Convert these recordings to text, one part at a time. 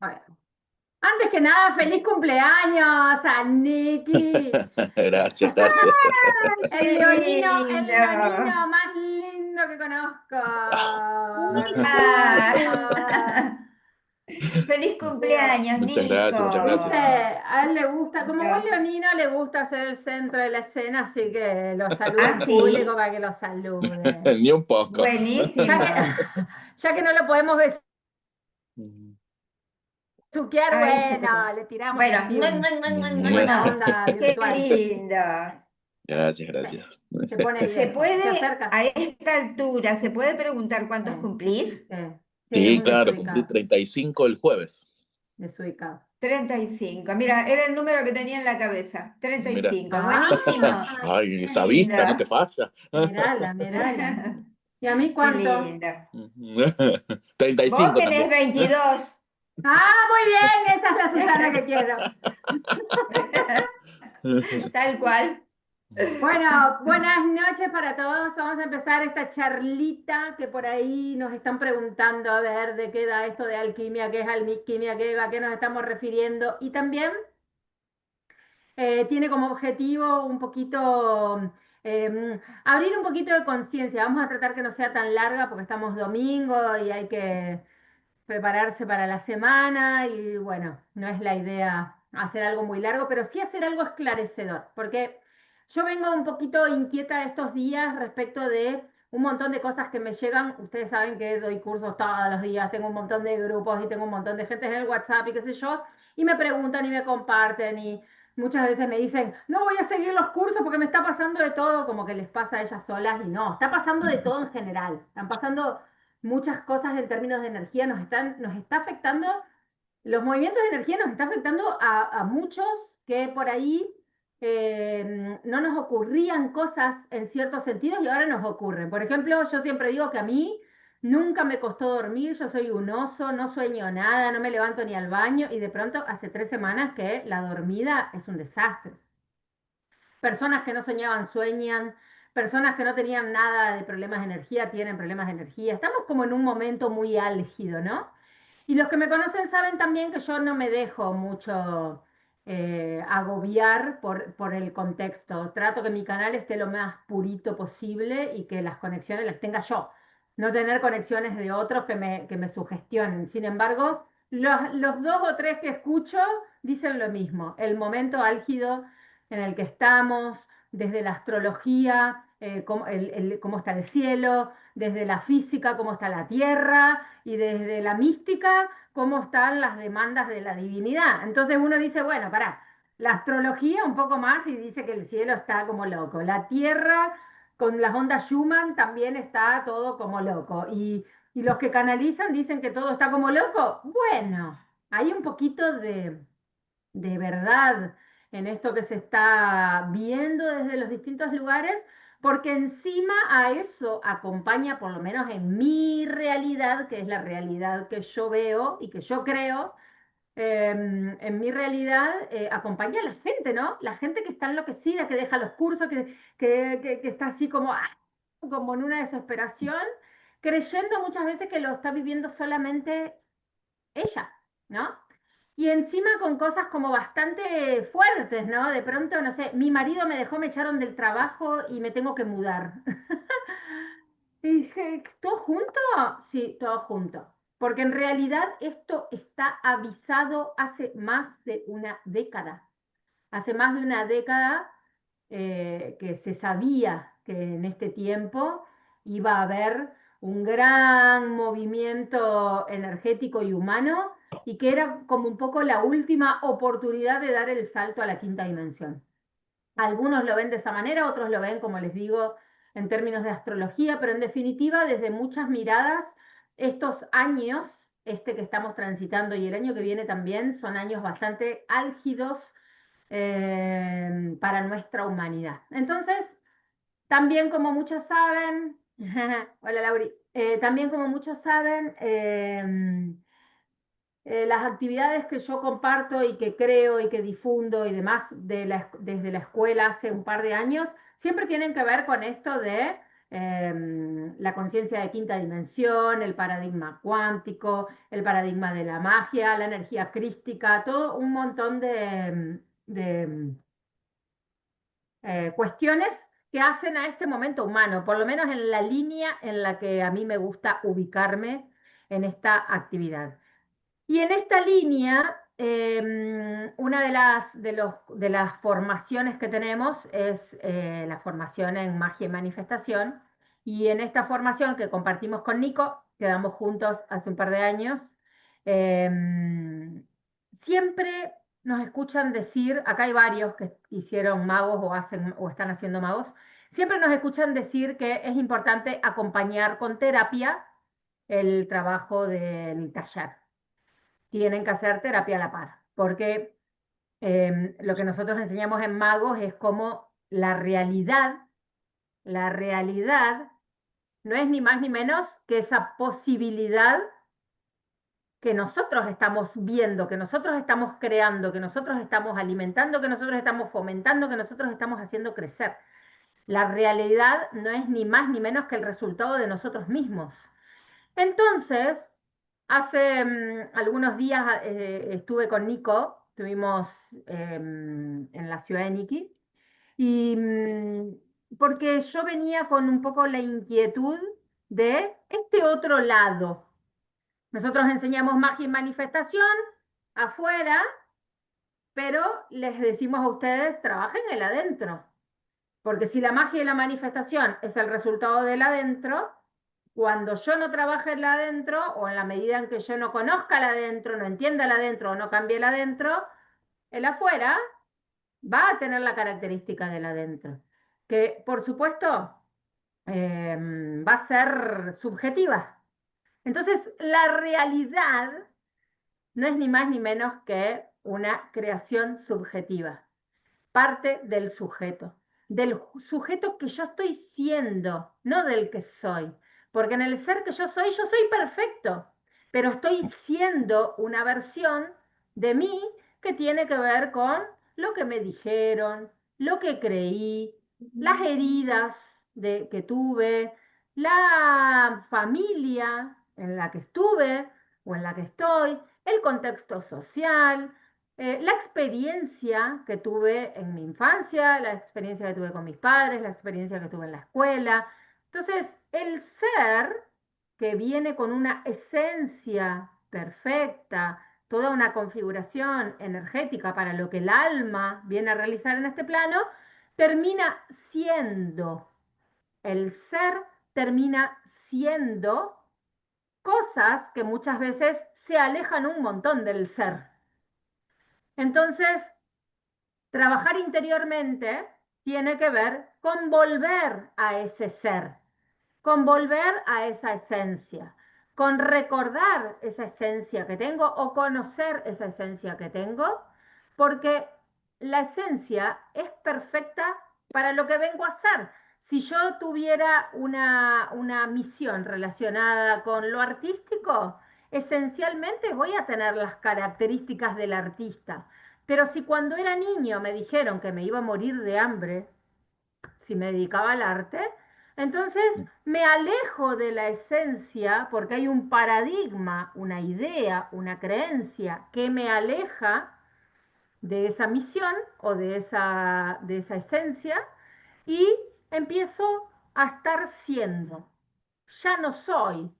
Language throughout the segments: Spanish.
Bueno, antes que nada, feliz cumpleaños a Nicky. Gracias, gracias. El ¡Qué leonino, el lindo! leonino más lindo que conozco. Ah, Hermoso. ¡Feliz Digo, cumpleaños, Muchas Nico! gracias, muchas ¿viste? gracias. A él le gusta, como buen No. leonino, le gusta ser el centro de la escena, así que lo saluda Ah, en público sí, para que lo salude. Ni un poco. Ya que, buenísimo. ya que no lo podemos besuquear, Ay, qué bueno. bueno, le tiramos Bueno, así una buena no. onda Qué virtual. lindo. Gracias, Sí, gracias. se pone ¿Se viejo. Se puede, acerca. a esta altura, se puede preguntar Sí, cuántos cumplís? sí, sí, es Sí, un claro, cumplí desubicado. 35 el jueves. Desubicado. 35. Mira, era el número que tenía en la cabeza. treinta y Mira. cinco. Buenísimo. Ah, Ay, Qué esa lindo. vista no te falla. mirala, mirala. ¿Y a mí Qué cuánto? lindo. Vos 35 tenés también. 22. Ah, muy bien, esa es la Susana que quiero. Tal cual. Bueno, buenas noches para todos. Vamos a empezar esta charlita que por ahí nos están preguntando a ver de qué da esto de alquimia, qué es alquimia, a qué nos estamos refiriendo. Y también tiene como objetivo un poquito abrir un poquito de conciencia. Vamos a tratar que no sea tan larga porque estamos domingo y hay que prepararse para la semana y bueno, no es la idea hacer algo muy largo, pero sí hacer algo esclarecedor, porque yo vengo un poquito inquieta estos días respecto de un montón de cosas que me llegan. Ustedes saben que doy cursos todos los días, tengo un montón de grupos y tengo un montón de gente en el WhatsApp y qué sé yo, y me preguntan y me comparten y muchas veces me dicen, no voy a seguir los cursos porque me está pasando de todo, como que les pasa a ellas solas y no, está pasando de todo en general, están pasando muchas cosas en términos de energía, nos está afectando, los movimientos de energía nos está afectando a muchos que por ahí no nos ocurrían cosas en ciertos sentidos y ahora nos ocurren. Por ejemplo, yo siempre digo que a mí nunca me costó dormir, yo soy un oso, no sueño nada, no me levanto ni al baño y de pronto hace 3 semanas que la dormida es un desastre. Personas que no soñaban sueñan, personas que no tenían nada de problemas de energía tienen problemas de energía. Estamos como en un momento muy álgido, ¿no? Y los que me conocen saben también que yo no me dejo mucho agobiar por el contexto. Trato que mi canal esté lo más purito posible y que las conexiones las tenga yo. No tener conexiones de otros que me sugestionen. Sin embargo, los dos o tres que escucho dicen lo mismo. El momento álgido en el que estamos, desde la astrología, cómo está el cielo, desde la física, cómo está la tierra, y desde la mística, cómo están las demandas de la divinidad. Entonces uno dice, bueno, pará, la astrología un poco más y dice que el cielo está como loco, la tierra con las ondas Schumann también está todo como loco, y los que canalizan dicen que todo está como loco. Bueno, hay un poquito de verdad en esto que se está viendo desde los distintos lugares, porque encima a eso acompaña, por lo menos en mi realidad, que es la realidad que yo veo y que yo creo, en mi realidad acompaña a la gente, ¿no? La gente que está enloquecida, que deja los cursos, que está así como, como en una desesperación, creyendo muchas veces que lo está viviendo solamente ella, ¿no? Y encima con cosas como bastante fuertes, ¿no? De pronto, no sé, mi marido me dejó, me echaron del trabajo y me tengo que mudar. Y dije, ¿todo junto? Sí, todo junto. Porque en realidad esto está avisado hace más de una década. Hace más de una década que se sabía que en este tiempo iba a haber un gran movimiento energético y humano y que era como un poco la última oportunidad de dar el salto a la quinta dimensión. Algunos lo ven de esa manera, otros lo ven, como les digo, en términos de astrología, pero en definitiva, desde muchas miradas, estos años, este que estamos transitando y el año que viene también, son años bastante álgidos para nuestra humanidad. Entonces, también como muchos saben, hola Lauri, también como muchos saben, las actividades que yo comparto y que creo y que difundo y demás desde la escuela hace un par de años, siempre tienen que ver con esto de la conciencia de quinta dimensión, el paradigma cuántico, el paradigma de la magia, la energía crística, todo un montón de cuestiones que hacen a este momento humano, por lo menos en la línea en la que a mí me gusta ubicarme en esta actividad. Y en esta línea, una de las formaciones que tenemos es la formación en magia y manifestación. Y en esta formación que compartimos con Nico, quedamos juntos hace un par de años, siempre nos escuchan decir, acá hay varios que hicieron magos o hacen o están haciendo magos, siempre nos escuchan decir que es importante acompañar con terapia el trabajo del taller. Tienen que hacer terapia a la par, porque lo que nosotros enseñamos en magos es como la realidad no es ni más ni menos que esa posibilidad que nosotros estamos viendo, que nosotros estamos creando, que nosotros estamos alimentando, que nosotros estamos fomentando, que nosotros estamos haciendo crecer. La realidad no es ni más ni menos que el resultado de nosotros mismos. Entonces, hace algunos días estuve con Nico, estuvimos en la ciudad de Niki, y porque yo venía con un poco la inquietud de este otro lado. Nosotros enseñamos magia y manifestación afuera, pero les decimos a ustedes, trabajen el adentro. Porque si la magia y la manifestación es el resultado del adentro, cuando yo no trabaje el adentro, o en la medida en que yo no conozca el adentro, no entienda el adentro o no cambie el adentro, el afuera va a tener la característica del adentro. Que por supuesto va a ser subjetiva. Entonces, la realidad no es ni más ni menos que una creación subjetiva, parte del sujeto que yo estoy siendo, no del que soy. Porque en el ser que yo soy perfecto, pero estoy siendo una versión de mí que tiene que ver con lo que me dijeron, lo que creí, las heridas que tuve, la familia en la que estuve o en la que estoy, el contexto social, la experiencia que tuve en mi infancia, la experiencia que tuve con mis padres, la experiencia que tuve en la escuela. Entonces, el ser que viene con una esencia perfecta, toda una configuración energética para lo que el alma viene a realizar en este plano, termina siendo, el ser termina siendo cosas que muchas veces se alejan un montón del ser. Entonces, trabajar interiormente tiene que ver con volver a ese ser, con volver a esa esencia, con recordar esa esencia que tengo o conocer esa esencia que tengo, porque la esencia es perfecta para lo que vengo a hacer. Si yo tuviera una misión relacionada con lo artístico, esencialmente voy a tener las características del artista. Pero si cuando era niño me dijeron que me iba a morir de hambre, si me dedicaba al arte, entonces me alejo de la esencia porque hay un paradigma, una idea, una creencia que me aleja de esa misión o de esa esencia y empiezo a estar siendo. Ya no soy,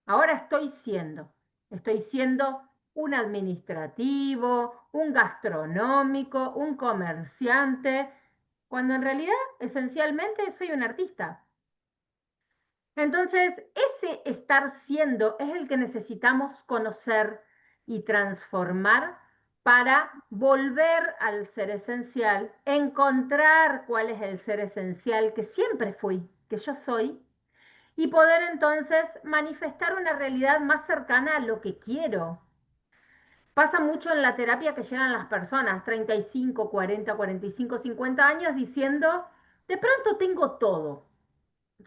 ahora estoy siendo. Estoy siendo un administrativo, un gastronómico, un comerciante, cuando en realidad esencialmente soy un artista. Entonces, ese estar siendo es el que necesitamos conocer y transformar para volver al ser esencial, encontrar cuál es el ser esencial que siempre fui, que yo soy, y poder entonces manifestar una realidad más cercana a lo que quiero. Pasa mucho en la terapia que llegan las personas, 35, 40, 45, 50 años, diciendo, de pronto tengo todo.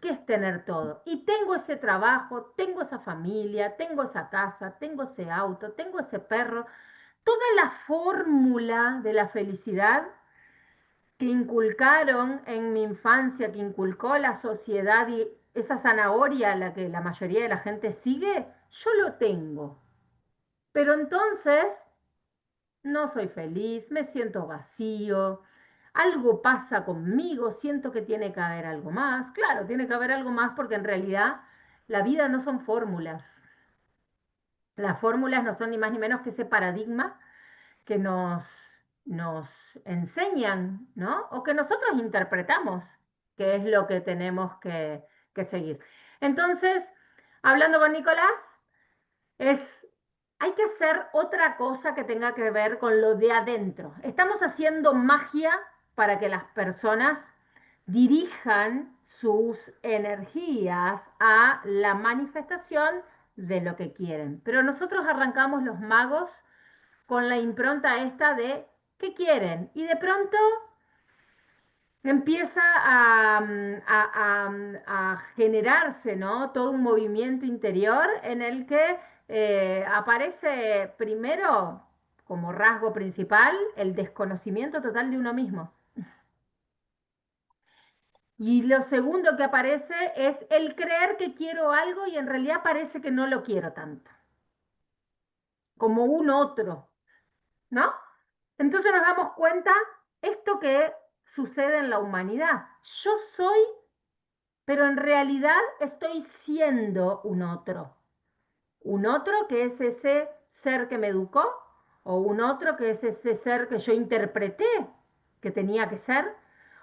¿Qué es tener todo? Y tengo ese trabajo, tengo esa familia, tengo esa casa, tengo ese auto, tengo ese perro. Toda la fórmula de la felicidad que inculcaron en mi infancia, que inculcó la sociedad y esa zanahoria a la que la mayoría de la gente sigue, yo lo tengo. Pero entonces no soy feliz, me siento vacío, algo pasa conmigo, siento que tiene que haber algo más. Claro, tiene que haber algo más porque en realidad la vida no son fórmulas. Las fórmulas no son ni más ni menos que ese paradigma que nos enseñan, ¿no? O que nosotros interpretamos que es lo que tenemos que seguir. Entonces, hablando con Nicolás, es, hay que hacer otra cosa que tenga que ver con lo de adentro. Estamos haciendo magia para que las personas dirijan sus energías a la manifestación de lo que quieren. Pero nosotros arrancamos los magos con la impronta esta de ¿qué quieren? Y de pronto empieza a generarse, ¿no? Todo un movimiento interior en el que aparece primero como rasgo principal el desconocimiento total de uno mismo. Y lo segundo que aparece es el creer que quiero algo y en realidad parece que no lo quiero tanto, como un otro, ¿no? Entonces nos damos cuenta esto que sucede en la humanidad. Yo soy, pero en realidad estoy siendo un otro. Un otro que es ese ser que me educó, o un otro que es ese ser que yo interpreté que tenía que ser,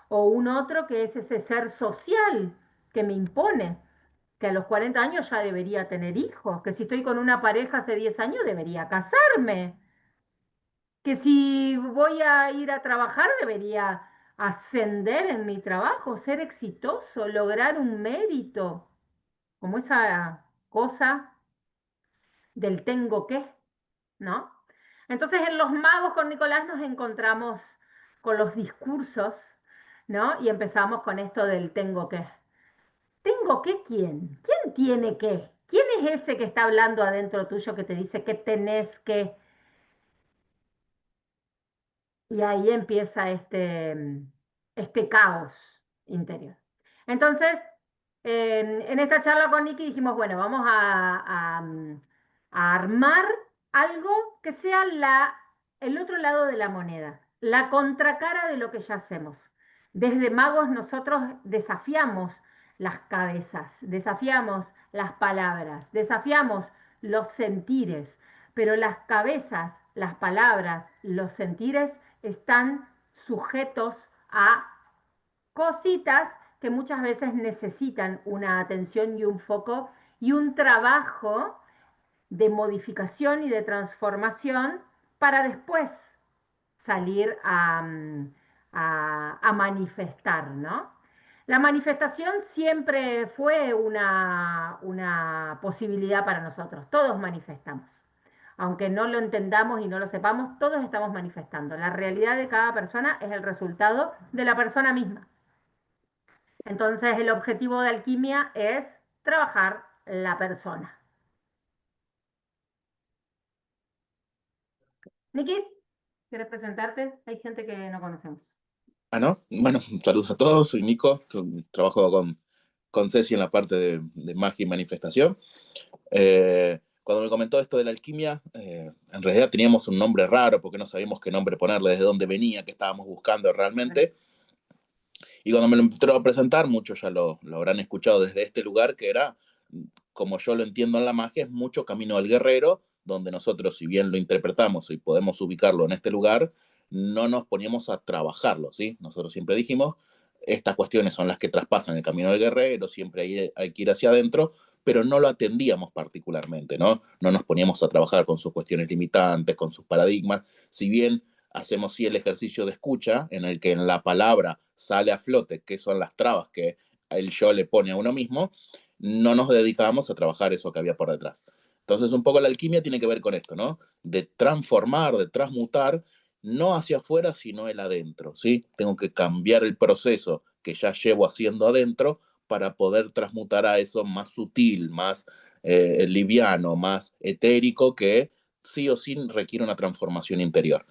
o un otro que es ese ser social que me impone, que a los 40 años ya debería tener hijos, que si estoy con una pareja hace 10 años debería casarme, que si voy a ir a trabajar debería ascender en mi trabajo, ser exitoso, lograr un mérito, como esa cosa del tengo que, ¿no? Entonces en los magos con Nicolás nos encontramos con los discursos, ¿no? Y empezamos con esto del tengo que. ¿Tengo que quién? ¿Quién tiene que? ¿Quién es ese que está hablando adentro tuyo que te dice que tenés que? Y ahí empieza este caos interior. Entonces, en esta charla con Nicky dijimos, bueno, vamos a armar algo que sea el otro lado de la moneda, la contracara de lo que ya hacemos. Desde magos nosotros desafiamos las cabezas, desafiamos las palabras, desafiamos los sentires, pero las cabezas, las palabras, los sentires están sujetos a cositas que muchas veces necesitan una atención y un foco y un trabajo de modificación y de transformación para después salir a manifestar, ¿no? La manifestación siempre fue una posibilidad para nosotros, todos manifestamos. Aunque no lo entendamos y no lo sepamos, todos estamos manifestando. La realidad de cada persona es el resultado de la persona misma. Entonces, el objetivo de alquimia es trabajar la persona. Nikki, ¿quieres presentarte? Hay gente que no conocemos. Ah, ¿no? Bueno, saludos a todos, soy Nico, trabajo con Ceci en la parte de magia y manifestación. Cuando me comentó esto de la alquimia, en realidad teníamos un nombre raro porque no sabíamos qué nombre ponerle, desde dónde venía, qué estábamos buscando realmente. Y cuando me lo empezó a presentar, muchos ya lo habrán escuchado desde este lugar, que era, como yo lo entiendo en la magia, es mucho camino del guerrero, donde nosotros, si bien lo interpretamos y podemos ubicarlo en este lugar, no nos poníamos a trabajarlo, ¿sí? Nosotros siempre dijimos, estas cuestiones son las que traspasan el camino del guerrero, siempre hay que ir hacia adentro, pero no lo atendíamos particularmente, ¿no? No nos poníamos a trabajar con sus cuestiones limitantes, con sus paradigmas, si bien hacemos sí el ejercicio de escucha, en el que en la palabra sale a flote qué son las trabas que el yo le pone a uno mismo, no nos dedicamos a trabajar eso que había por detrás. Entonces, un poco la alquimia tiene que ver con esto, ¿no? De transformar, de transmutar, no hacia afuera, sino el adentro, ¿sí? Tengo que cambiar el proceso que ya llevo haciendo adentro para poder transmutar a eso más sutil, más liviano, más etérico, que sí o sí requiere una transformación interior.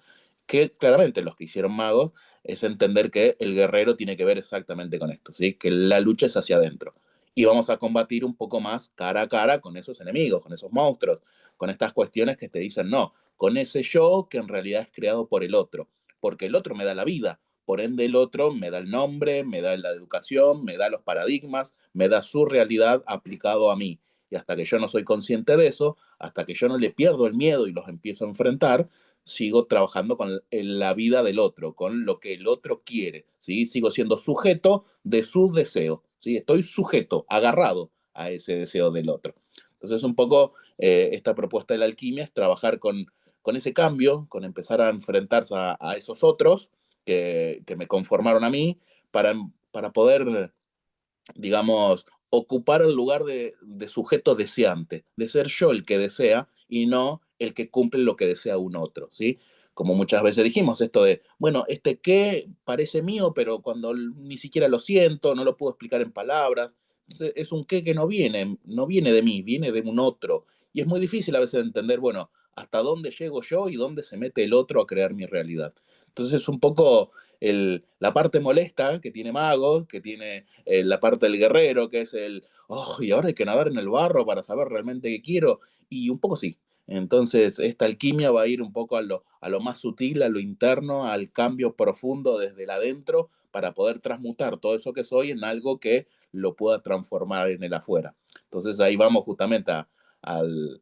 Que claramente los que hicieron magos es entender que el guerrero tiene que ver exactamente con esto, ¿sí? Que la lucha es hacia adentro. Y vamos a combatir un poco más cara a cara con esos enemigos, con esos monstruos, con estas cuestiones que te dicen no, con ese yo que en realidad es creado por el otro, porque el otro me da la vida, por ende el otro me da el nombre, me da la educación, me da los paradigmas, me da su realidad aplicado a mí. Y hasta que yo no soy consciente de eso, hasta que yo no le pierdo el miedo y los empiezo a enfrentar, sigo trabajando con la vida del otro, con lo que el otro quiere, ¿sí? Sigo siendo sujeto de su deseo, ¿sí? Estoy sujeto, agarrado a ese deseo del otro. Entonces, un poco esta propuesta de la alquimia es trabajar con ese cambio, con empezar a enfrentarse a esos otros que me conformaron a mí para poder, digamos, ocupar el lugar de sujeto deseante, de ser yo el que desea y no el que cumple lo que desea un otro, ¿sí? Como muchas veces dijimos, esto de, bueno, este qué parece mío, pero cuando ni siquiera lo siento, no lo puedo explicar en palabras, entonces es un qué que no viene de mí, viene de un otro. Y es muy difícil a veces entender, bueno, hasta dónde llego yo y dónde se mete el otro a crear mi realidad. Entonces es un poco la parte molesta que tiene Mago, que tiene la parte del guerrero, que es oh, y ahora hay que nadar en el barro para saber realmente qué quiero, y un poco sí. Entonces, esta alquimia va a ir un poco a lo más sutil, a lo interno, al cambio profundo desde el adentro, para poder transmutar todo eso que soy en algo que lo pueda transformar en el afuera. Entonces, ahí vamos justamente al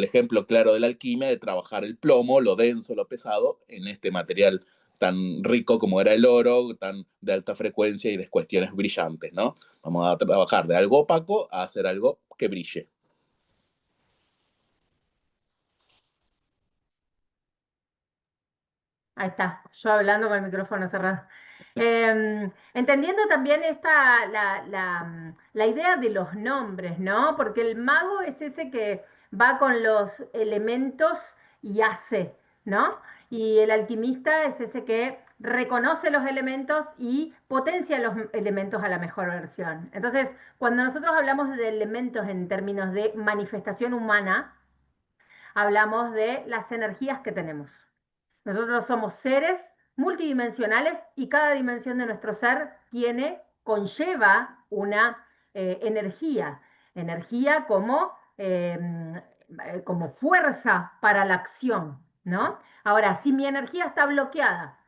ejemplo claro de la alquimia, de trabajar el plomo, lo denso, lo pesado, en este material tan rico como era el oro, tan de alta frecuencia y de cuestiones brillantes, ¿no? Vamos a trabajar de algo opaco a hacer algo que brille. Ahí está, yo hablando con el micrófono cerrado. Entendiendo también la idea de los nombres, ¿no? Porque el mago es ese que va con los elementos y hace, ¿no? Y el alquimista es ese que reconoce los elementos y potencia los elementos a la mejor versión. Entonces, cuando nosotros hablamos de elementos en términos de manifestación humana, hablamos de las energías que tenemos. Nosotros somos seres multidimensionales y cada dimensión de nuestro ser conlleva una energía, energía como fuerza para la acción, ¿no? Ahora, si mi energía está bloqueada,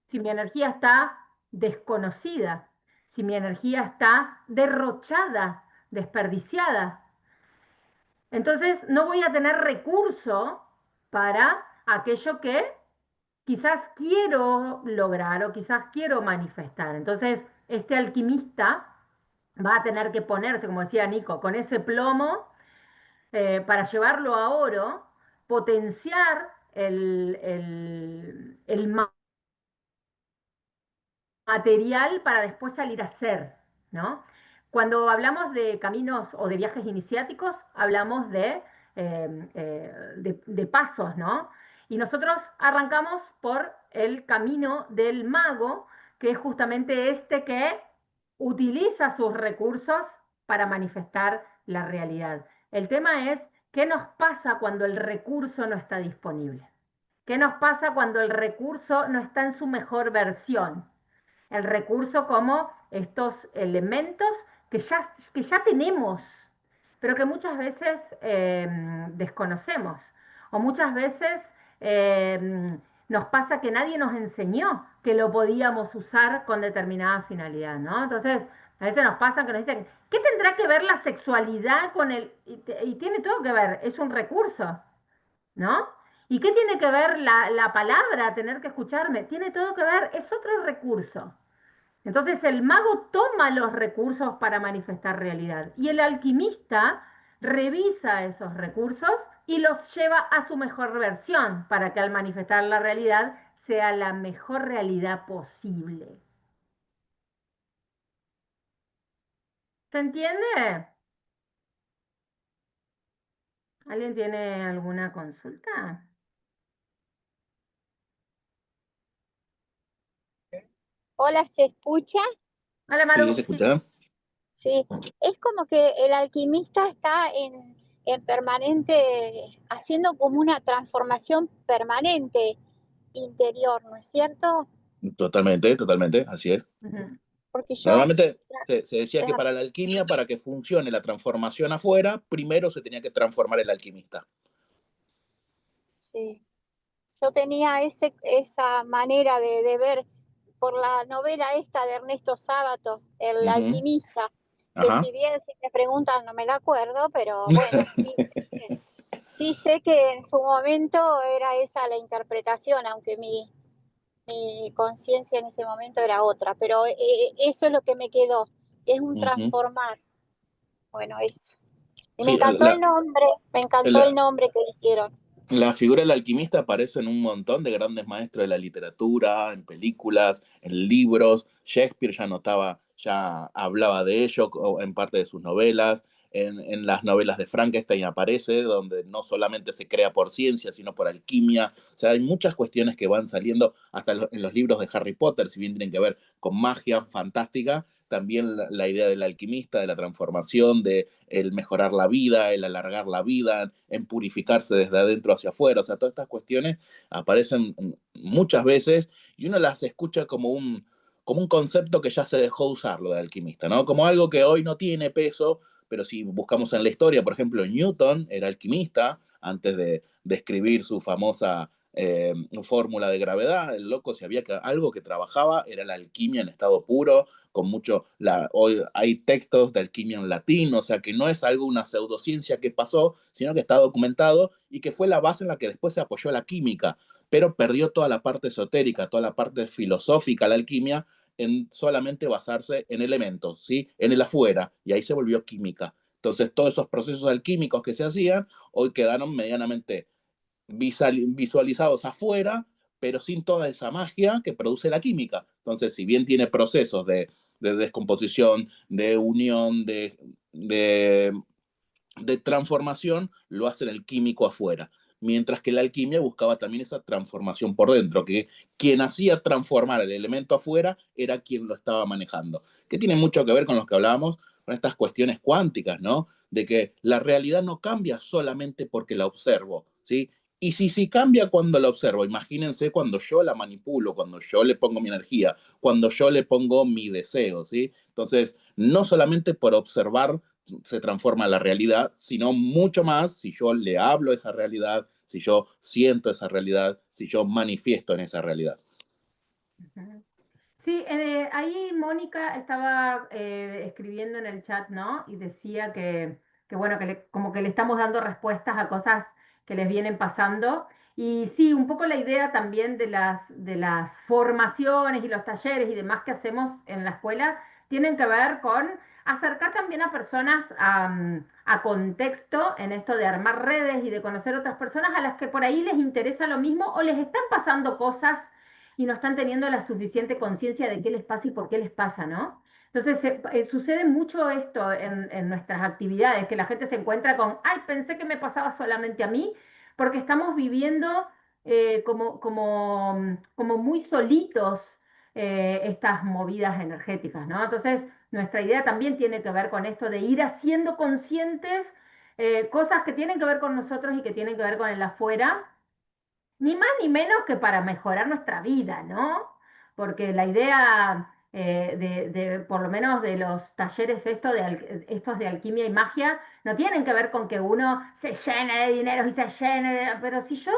si mi energía está desconocida, si mi energía está derrochada, desperdiciada, entonces no voy a tener recurso para aquello que quizás quiero lograr o quizás quiero manifestar. Entonces, este alquimista va a tener que ponerse, como decía Nico, con ese plomo para llevarlo a oro, potenciar el material para después salir a hacer, ¿no? Cuando hablamos de caminos o de viajes iniciáticos, hablamos de pasos, ¿no? Y nosotros arrancamos por el camino del mago, que es justamente este que utiliza sus recursos para manifestar la realidad. El tema es, ¿qué nos pasa cuando el recurso no está disponible? ¿Qué nos pasa cuando el recurso no está en su mejor versión? El recurso como estos elementos que ya tenemos, pero que muchas veces desconocemos. O muchas veces nos pasa que nadie nos enseñó que lo podíamos usar con determinada finalidad, ¿no? Entonces, a veces nos pasa que nos dicen, ¿qué tendrá que ver la sexualidad con el...? Y tiene todo que ver, es un recurso, ¿no? ¿Y qué tiene que ver la palabra, tener que escucharme? Tiene todo que ver, es otro recurso. Entonces el mago toma los recursos para manifestar realidad y el alquimista revisa esos recursos y los lleva a su mejor versión para que al manifestar la realidad sea la mejor realidad posible. ¿Se entiende? ¿Alguien tiene alguna consulta? Hola, ¿se escucha? Hola ¿Sí Maru, se sí. escucha? Sí, es como que el alquimista está en permanente, haciendo como una transformación permanente interior, ¿no es cierto? Totalmente, totalmente, así es. Ujú. Porque yo, Normalmente se decía eh, que para la alquimia, para que funcione la transformación afuera, primero se tenía que transformar el alquimista. sí, yo tenía esa manera de ver por la novela esta de Ernesto Sábato, El Ujú. alquimista, que Ajá. si bien si me preguntan no me la acuerdo, pero bueno, sí, sí sé que en su momento era esa la interpretación, aunque mi conciencia en ese momento era otra, pero eso es lo que me quedó, es un Ujú. transformar, bueno, eso. Y Sí, la, me encantó el la, nombre que eligieron. la figura del alquimista aparece en un montón de grandes maestros de la literatura, en películas, en libros. Shakespeare ya notaba, ya hablaba de ello en parte de sus novelas. En las novelas de Frankenstein aparece, donde no solamente se crea por ciencia, sino por alquimia. O sea, hay muchas cuestiones que van saliendo hasta en los libros de Harry Potter, si bien tienen que ver con magia fantástica, también la idea del alquimista, de la transformación, de el mejorar la vida, el alargar la vida, en purificarse desde adentro hacia afuera. O sea, todas estas cuestiones aparecen muchas veces y uno las escucha como un concepto que ya se dejó usar, lo de alquimista, ¿no? Como algo que hoy no tiene peso, pero si buscamos en la historia, por ejemplo, Newton era alquimista antes de escribir su famosa fórmula de gravedad. El loco, si había algo que trabajaba, era la alquimia en estado puro, con mucho, hoy hay textos de alquimia en latín, o sea que no es algo, una pseudociencia que pasó, sino que está documentado y que fue la base en la que después se apoyó la química, pero perdió toda la parte esotérica, toda la parte filosófica, la alquimia, en solamente basarse en elementos, ¿sí? En el afuera, y ahí se volvió química. Entonces, todos esos procesos alquímicos que se hacían, hoy quedaron medianamente visualizados afuera, pero sin toda esa magia que produce la química. Entonces, si bien tiene procesos de descomposición, de unión, de transformación, lo hace el químico afuera. Mientras que la alquimia buscaba también esa transformación por dentro, que quien hacía transformar el elemento afuera era quien lo estaba manejando. Que tiene mucho que ver con lo que hablábamos, con estas cuestiones cuánticas, ¿no? De que la realidad no cambia solamente porque la observo, ¿sí? Y si cambia cuando la observo, imagínense cuando yo la manipulo, cuando yo le pongo mi energía, cuando yo le pongo mi deseo, ¿sí? Entonces, no solamente por observar se transforma la realidad, sino mucho más si yo le hablo esa realidad, si yo siento esa realidad, si yo manifiesto en esa realidad. Ujú. Sí, ahí Mónica estaba escribiendo en el chat, ¿no? Y decía que bueno, como que le estamos dando respuestas a cosas que les vienen pasando. Y sí, un poco la idea también de las formaciones y los talleres y demás que hacemos en la escuela tienen que ver con acercar también a personas a contexto en esto de armar redes y de conocer otras personas a las que por ahí les interesa lo mismo o les están pasando cosas y no están teniendo la suficiente conciencia de qué les pasa y por qué les pasa, ¿no? Entonces, sucede mucho esto en nuestras actividades, que la gente se encuentra con, ay, pensé que me pasaba solamente a mí, porque estamos viviendo como muy solitos estas movidas energéticas, ¿no? Entonces, nuestra idea también tiene que ver con esto de ir haciendo conscientes cosas que tienen que ver con nosotros y que tienen que ver con el afuera ni más ni menos que para mejorar nuestra vida, ¿no? Porque la idea por lo menos de los talleres estos de alquimia y magia, no tienen que ver con que uno se llene de dinero y se llene de... Pero si yo,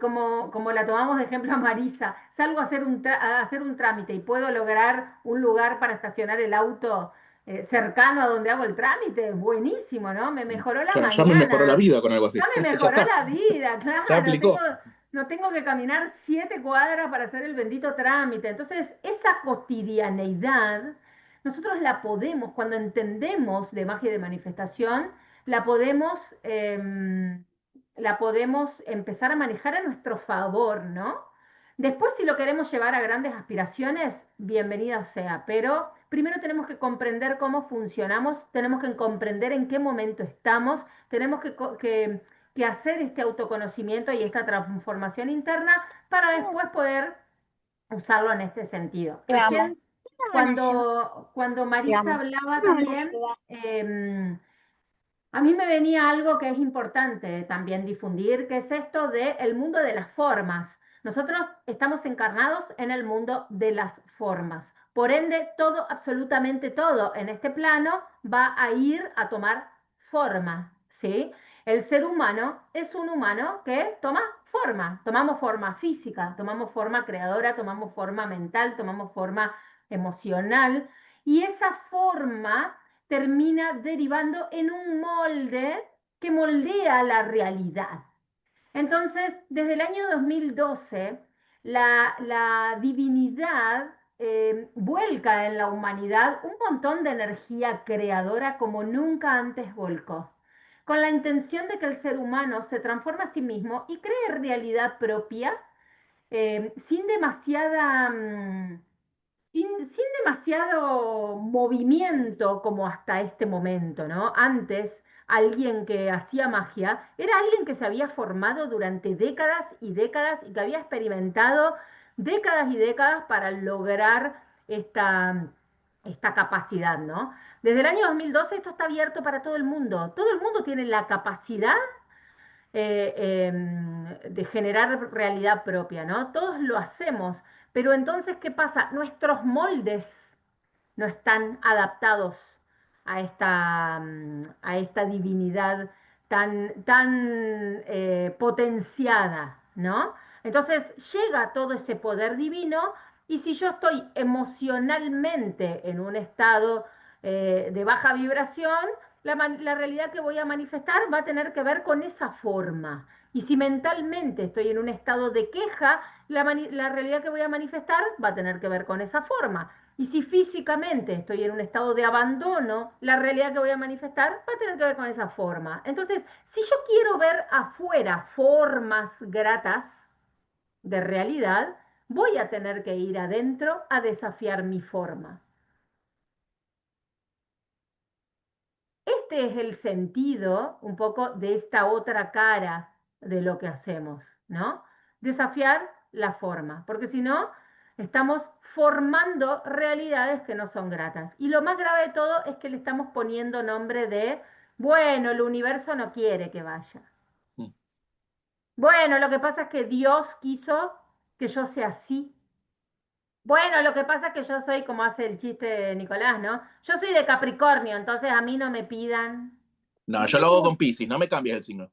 como la tomamos de ejemplo a Marisa, salgo a hacer a hacer un trámite y puedo lograr un lugar para estacionar el auto cercano a donde hago el trámite, buenísimo, ¿no? Me mejoró la Ya me mejoró la mañana. vida con algo Ya así. me Ya mejoró está, la vida, ya claro. aplicó. No tengo que caminar 7 cuadras para hacer el bendito trámite. Entonces, esa cotidianeidad, nosotros la podemos, cuando entendemos de magia y de manifestación, la podemos, la podemos empezar a manejar a nuestro favor, ¿no? Después, si lo queremos llevar a grandes aspiraciones, bienvenida sea, pero primero tenemos que comprender cómo funcionamos, tenemos que comprender en qué momento estamos, tenemos que hacer este autoconocimiento y esta transformación interna para después poder usarlo en este sentido. Te amo. Recién, Me van a ayudar, cuando te Marisa amo. hablaba Me van a también, ayudar. a mí me venía algo que es importante también difundir, que es esto del mundo de las formas. Nosotros estamos encarnados en el mundo de las formas. Por ende, todo, absolutamente todo en este plano va a ir a tomar forma, ¿sí? El ser humano es un humano que toma forma. Tomamos forma física, tomamos forma creadora, tomamos forma mental, tomamos forma emocional. Y esa forma termina derivando en un molde que moldea la realidad. Entonces, desde el año 2012, la divinidad vuelca en la humanidad un montón de energía creadora como nunca antes volcó, con la intención de que el ser humano se transforme a sí mismo y cree realidad propia sin demasiada sin demasiado movimiento como hasta este momento, ¿no? Antes, alguien que hacía magia era alguien que se había formado durante décadas y décadas y que había experimentado décadas y décadas para lograr esta capacidad, ¿no? Desde el año 2012 esto está abierto para todo el mundo. Todo el mundo tiene la capacidad de generar realidad propia, ¿no? Todos lo hacemos, pero entonces, ¿qué pasa? Nuestros moldes no están adaptados a esta divinidad tan potenciada, ¿no? Entonces llega todo ese poder divino y si yo estoy emocionalmente en un estado de baja vibración, la realidad que voy a manifestar va a tener que ver con esa forma. Y si mentalmente estoy en un estado de queja, la realidad que voy a manifestar va a tener que ver con esa forma. Y si físicamente estoy en un estado de abandono, la realidad que voy a manifestar va a tener que ver con esa forma. Entonces, si yo quiero ver afuera formas gratas de realidad, voy a tener que ir adentro a desafiar mi forma. Este es el sentido un poco de esta otra cara de lo que hacemos, ¿no? Desafiar la forma, porque si no, estamos formando realidades que no son gratas. Y lo más grave de todo es que le estamos poniendo nombre de, bueno, el universo no quiere que vaya. Mm. Bueno, lo que pasa es que Dios quiso que yo sea así. Bueno, lo que pasa es que yo soy, como hace el chiste de Nicolás, ¿no? Yo soy de Capricornio, entonces a mí no me pidan. No, yo ¿Viste lo hago con cómo Piscis, no me cambies el signo.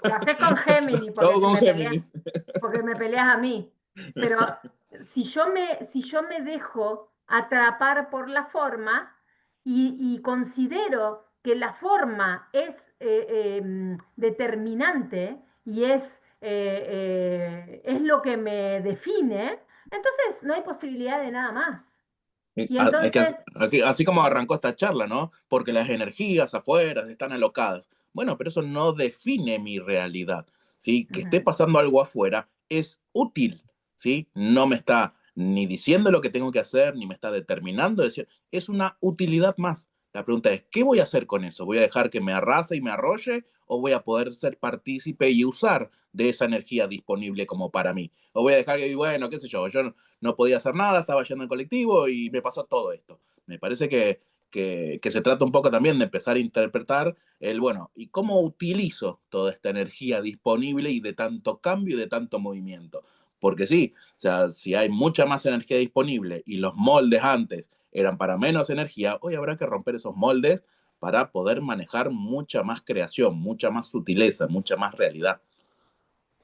lo haces con Géminis Lo hago con Géminis. porque me peleas a mí? Pero si yo me dejo atrapar por la forma y considero que la forma es determinante y es lo que me define, entonces no hay posibilidad de nada más. Y Es que entonces, así como arrancó esta charla, ¿no? Porque las energías afuera están alocadas. Bueno, pero eso no define mi realidad, ¿sí? Que esté ujú, pasando algo afuera es útil, ¿sí? No me está ni diciendo lo que tengo que hacer, ni me está determinando decir, es una utilidad más. La pregunta es, ¿qué voy a hacer con eso? ¿Voy a dejar que me arrase y me arrolle? ¿O voy a poder ser partícipe y usar de esa energía disponible como para mí? ¿O voy a dejar que, bueno, qué sé yo no podía hacer nada, estaba yendo en colectivo y me pasó todo esto? Me parece que se trata un poco también de empezar a interpretar bueno, ¿y cómo utilizo toda esta energía disponible y de tanto cambio y de tanto movimiento? Porque sí, o sea, si hay mucha más energía disponible y los moldes antes eran para menos energía, hoy habrá que romper esos moldes para poder manejar mucha más creación, mucha más sutileza, mucha más realidad.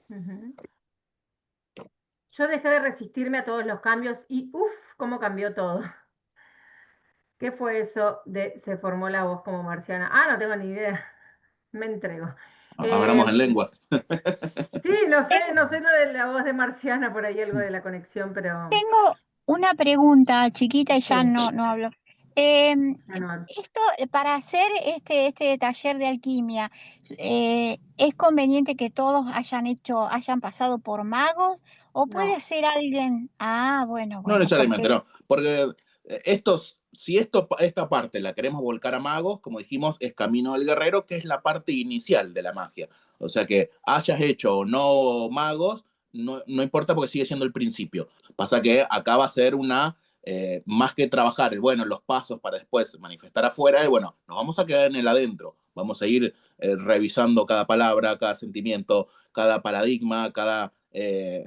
ujú. Yo dejé de resistirme a todos los cambios y uff, cómo cambió todo. ¿Qué fue eso de se formó la voz como marciana? Ah, no tengo ni idea. Me entrego. Hablamos en Eh, lenguas. sí, no sé lo de la voz de marciana, por ahí algo de la conexión, pero Tengo una pregunta chiquita y ya sí, no hablo. Em, anual. esto, para hacer este taller de alquimia, ¿es conveniente que todos hayan pasado por magos? ¿O puede No. ser alguien? Ah, No bueno, necesariamente, porque no. Porque si esta parte la queremos volcar a magos, como dijimos, es Camino del Guerrero, que es la parte inicial de la magia. O sea que hayas hecho o no magos, no importa porque sigue siendo el principio. Pasa que acá va a ser más que trabajar, bueno, los pasos para después manifestar afuera, bueno, nos vamos a quedar en el adentro. vamos a ir revisando cada palabra, cada sentimiento, cada paradigma, cada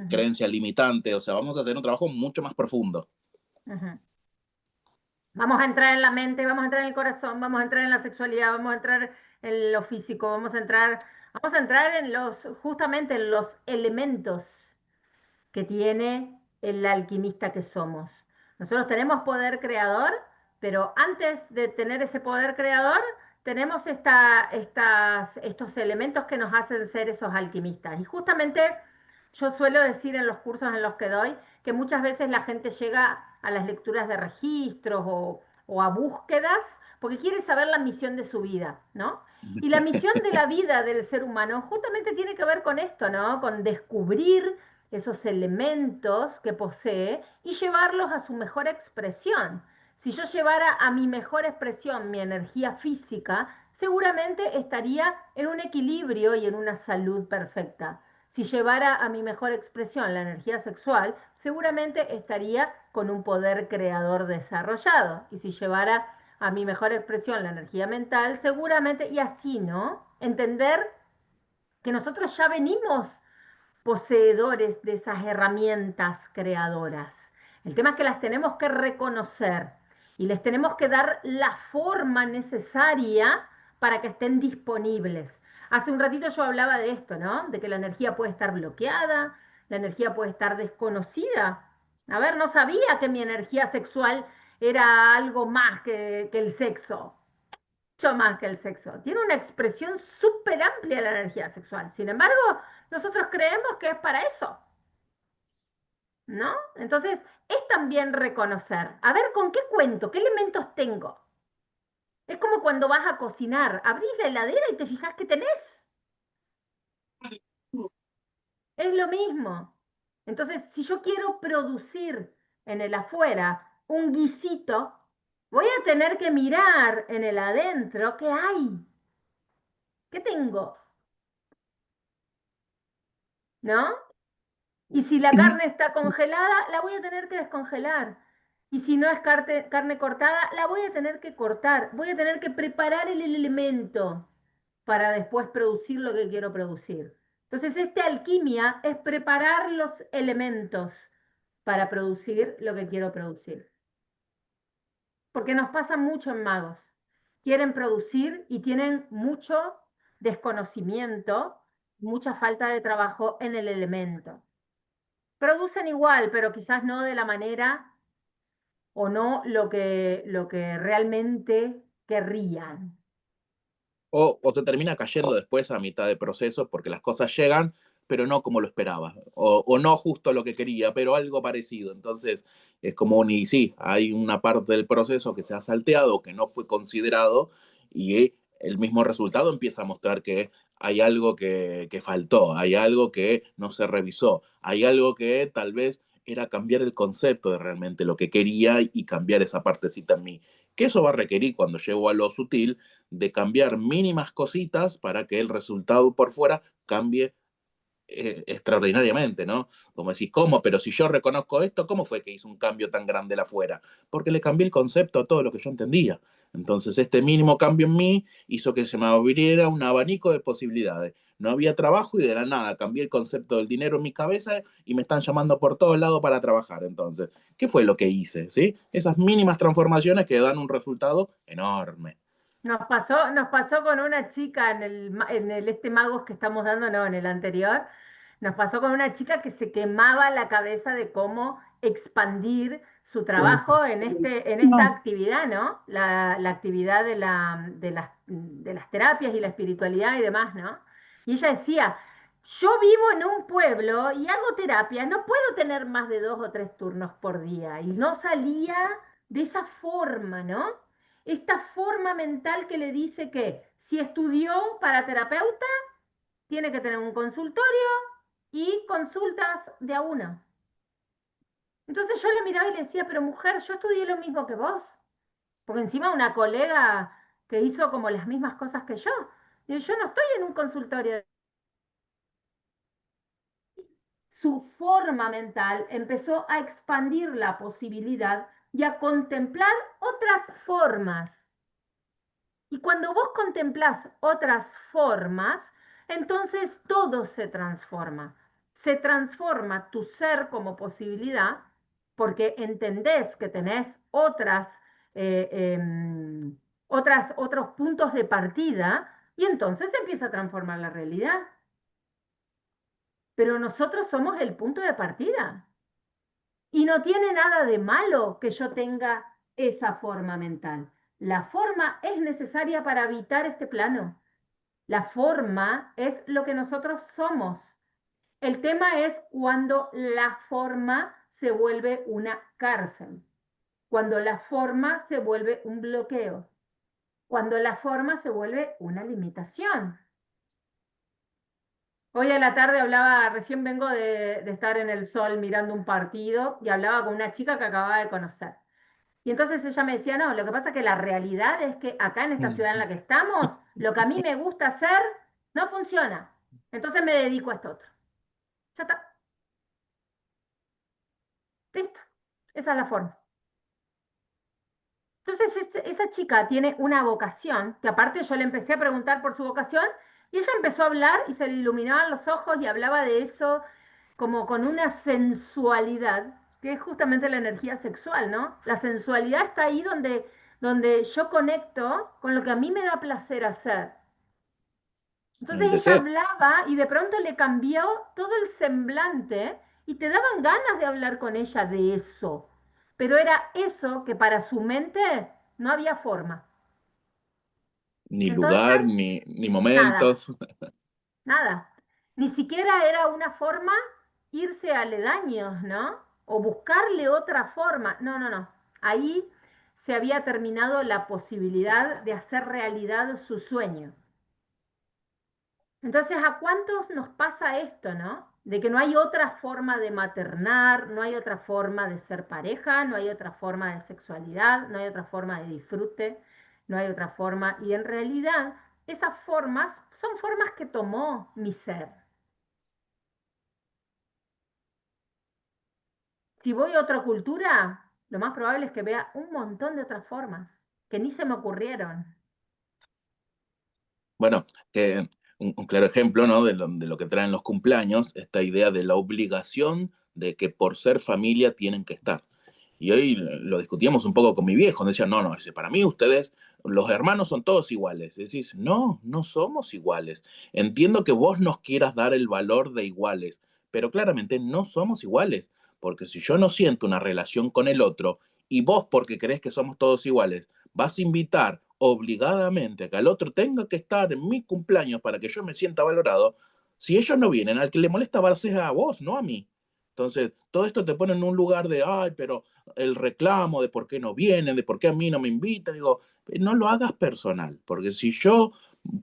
creencia limitante, o sea, vamos a hacer un trabajo mucho más profundo. Vamos a entrar en la mente, vamos a entrar en el corazón, vamos a entrar en la sexualidad, vamos a entrar en lo físico, vamos a entrar en justamente en los elementos que tiene el alquimista que somos. Nosotros tenemos poder creador, pero antes de tener ese poder creador, tenemos estos elementos que nos hacen ser esos alquimistas. Y justamente yo suelo decir en los cursos en los que doy que muchas veces la gente llega a las lecturas de registros o a búsquedas porque quiere saber la misión de su vida, ¿no? Y la misión de la vida del ser humano justamente tiene que ver con esto, ¿no? Con descubrir esos elementos que posee y llevarlos a su mejor expresión. Si yo llevara a mi mejor expresión mi energía física, seguramente estaría en un equilibrio y en una salud perfecta. Si llevara a mi mejor expresión la energía sexual, seguramente estaría con un poder creador desarrollado. Y si llevara a mi mejor expresión la energía mental, seguramente, y así, ¿no? Entender que nosotros ya venimos poseedores de esas herramientas creadoras. El tema es que las tenemos que reconocer y les tenemos que dar la forma necesaria para que estén disponibles. Hace un ratito yo hablaba de esto, ¿no? De que la energía puede estar bloqueada, la energía puede estar desconocida. A ver, no sabía que mi energía sexual era algo más que el sexo, mucho más que el sexo. Tiene una expresión súper amplia la energía sexual. Sin embargo, nosotros creemos que es para eso, ¿no? Entonces, es también reconocer, a ver, ¿con qué cuento? ¿Qué elementos tengo? Es como cuando vas a cocinar, abrís la heladera y te fijas que tenés. Es lo mismo. Entonces, si yo quiero producir en el afuera un guisito, voy a tener que mirar en el adentro qué hay, qué tengo, ¿no? Y si la carne está congelada, la voy a tener que descongelar. Y si no es carne cortada, la voy a tener que cortar. Voy a tener que preparar el elemento para después producir lo que quiero producir. Entonces, esta alquimia es preparar los elementos para producir lo que quiero producir. Porque nos pasa mucho en magos. Quieren producir y tienen mucho desconocimiento, mucha falta de trabajo en el elemento. Producen igual, pero quizás no de la manera o no lo que realmente querrían. O se termina cayendo después a mitad de proceso porque las cosas llegan, pero no como lo esperaba, o no justo lo que quería, pero algo parecido. Entonces es como y sí, hay una parte del proceso que se ha salteado, que no fue considerado, y el mismo resultado empieza a mostrar que hay algo que faltó, hay algo que no se revisó, hay algo que tal vez era cambiar el concepto de realmente lo que quería y cambiar esa partecita en mí. Que eso va a requerir cuando llego a lo sutil de cambiar mínimas cositas para que el resultado por fuera cambie extraordinariamente, ¿no? Como decís, ¿cómo? Pero si yo reconozco esto, ¿cómo fue que hizo un cambio tan grande el afuera? Porque le cambié el concepto a todo lo que yo entendía. Entonces, este mínimo cambio en mí hizo que se me abriera un abanico de posibilidades. No había trabajo y de la nada cambié el concepto del dinero en mi cabeza y me están llamando por todos lados para trabajar. Entonces, ¿qué fue lo que hice? ¿Sí? Esas mínimas transformaciones que dan un resultado enorme. Nos pasó con una chica en el este magos que estamos dando, no, en el anterior. Nos pasó con una chica que se quemaba la cabeza de cómo expandir su trabajo en esta actividad, ¿no? La actividad de las terapias y la espiritualidad y demás, ¿no? Y ella decía, yo vivo en un pueblo y hago terapia, no puedo tener más de 2 o 3 turnos por día. Y no salía de esa forma, ¿no? Esta forma mental que le dice que si estudió para terapeuta, tiene que tener un consultorio y consultas de a una. Entonces yo le miraba y le decía, pero mujer, yo estudié lo mismo que vos. Porque encima una colega que hizo como las mismas cosas que yo. Y yo no estoy en un consultorio. Su forma mental empezó a expandir la posibilidad y a contemplar otras formas. Y cuando vos contemplás otras formas, entonces todo se transforma. Se transforma tu ser como posibilidad porque entendés que tenés eh, em, otros puntos de partida y entonces se empieza a transformar la realidad. Pero nosotros somos el punto de partida. Y no tiene nada de malo que yo tenga esa forma mental. La forma es necesaria para habitar este plano. La forma es lo que nosotros somos. El tema es cuando la forma se vuelve una cárcel, cuando la forma se vuelve un bloqueo, cuando la forma se vuelve una limitación. Hoy a la tarde hablaba, recién vengo de estar en el sol mirando un partido y hablaba con una chica que acababa de conocer. Y entonces ella me decía, no, lo que pasa es que la realidad es que acá en esta ciudad en la que estamos, lo que a mí me gusta hacer no funciona. Entonces me dedico a esto otro. Ya está, listo. Esa es la forma. Entonces esa chica tiene una vocación, que aparte yo le empecé a preguntar por su vocación, y ella empezó a hablar y se le iluminaban los ojos y hablaba de eso como con una sensualidad, que es justamente la energía sexual, ¿no? La sensualidad está ahí donde yo conecto con lo que a mí me da placer hacer. Entonces El ella deseo. hablaba y de pronto le cambió todo el semblante y te daban ganas de hablar con ella de eso. Pero era eso que para su mente no había forma. Ni lugar, Entonces, ni nada, momentos. nada. Ni siquiera era una forma irse aledaños, ¿no? O buscarle otra forma. No, no, no. Ahí se había terminado la posibilidad de hacer realidad su sueño. Entonces, ¿a cuántos nos pasa esto, no? De que no hay otra forma de maternar, no hay otra forma de ser pareja, no hay otra forma de sexualidad, no hay otra forma de disfrute, no hay otra forma. Y en realidad, esas formas son formas que tomó mi ser. Si voy a otra cultura, lo más probable es que vea un montón de otras formas que ni se me ocurrieron. Bueno, un claro ejemplo, ¿no? De lo que traen los cumpleaños, esta idea de la obligación de que por ser familia tienen que estar. Y hoy lo discutíamos un poco con mi viejo, donde decía, no, no, dice, para mí ustedes, los hermanos son todos iguales. Y decís, no, no somos iguales. Entiendo que vos nos quieras dar el valor de iguales, pero claramente no somos iguales, porque si yo no siento una relación con el otro y vos porque crees que somos todos iguales, vas a invitar obligadamente a que el otro tenga que estar en mi cumpleaños para que yo me sienta valorado, si ellos no vienen, al que le molesta va a ser a vos, no a mí. Entonces, todo esto te pone en un lugar de, ay, pero el reclamo de por qué no vienen, de por qué a mí no me invitan, digo, no lo hagas personal, porque si yo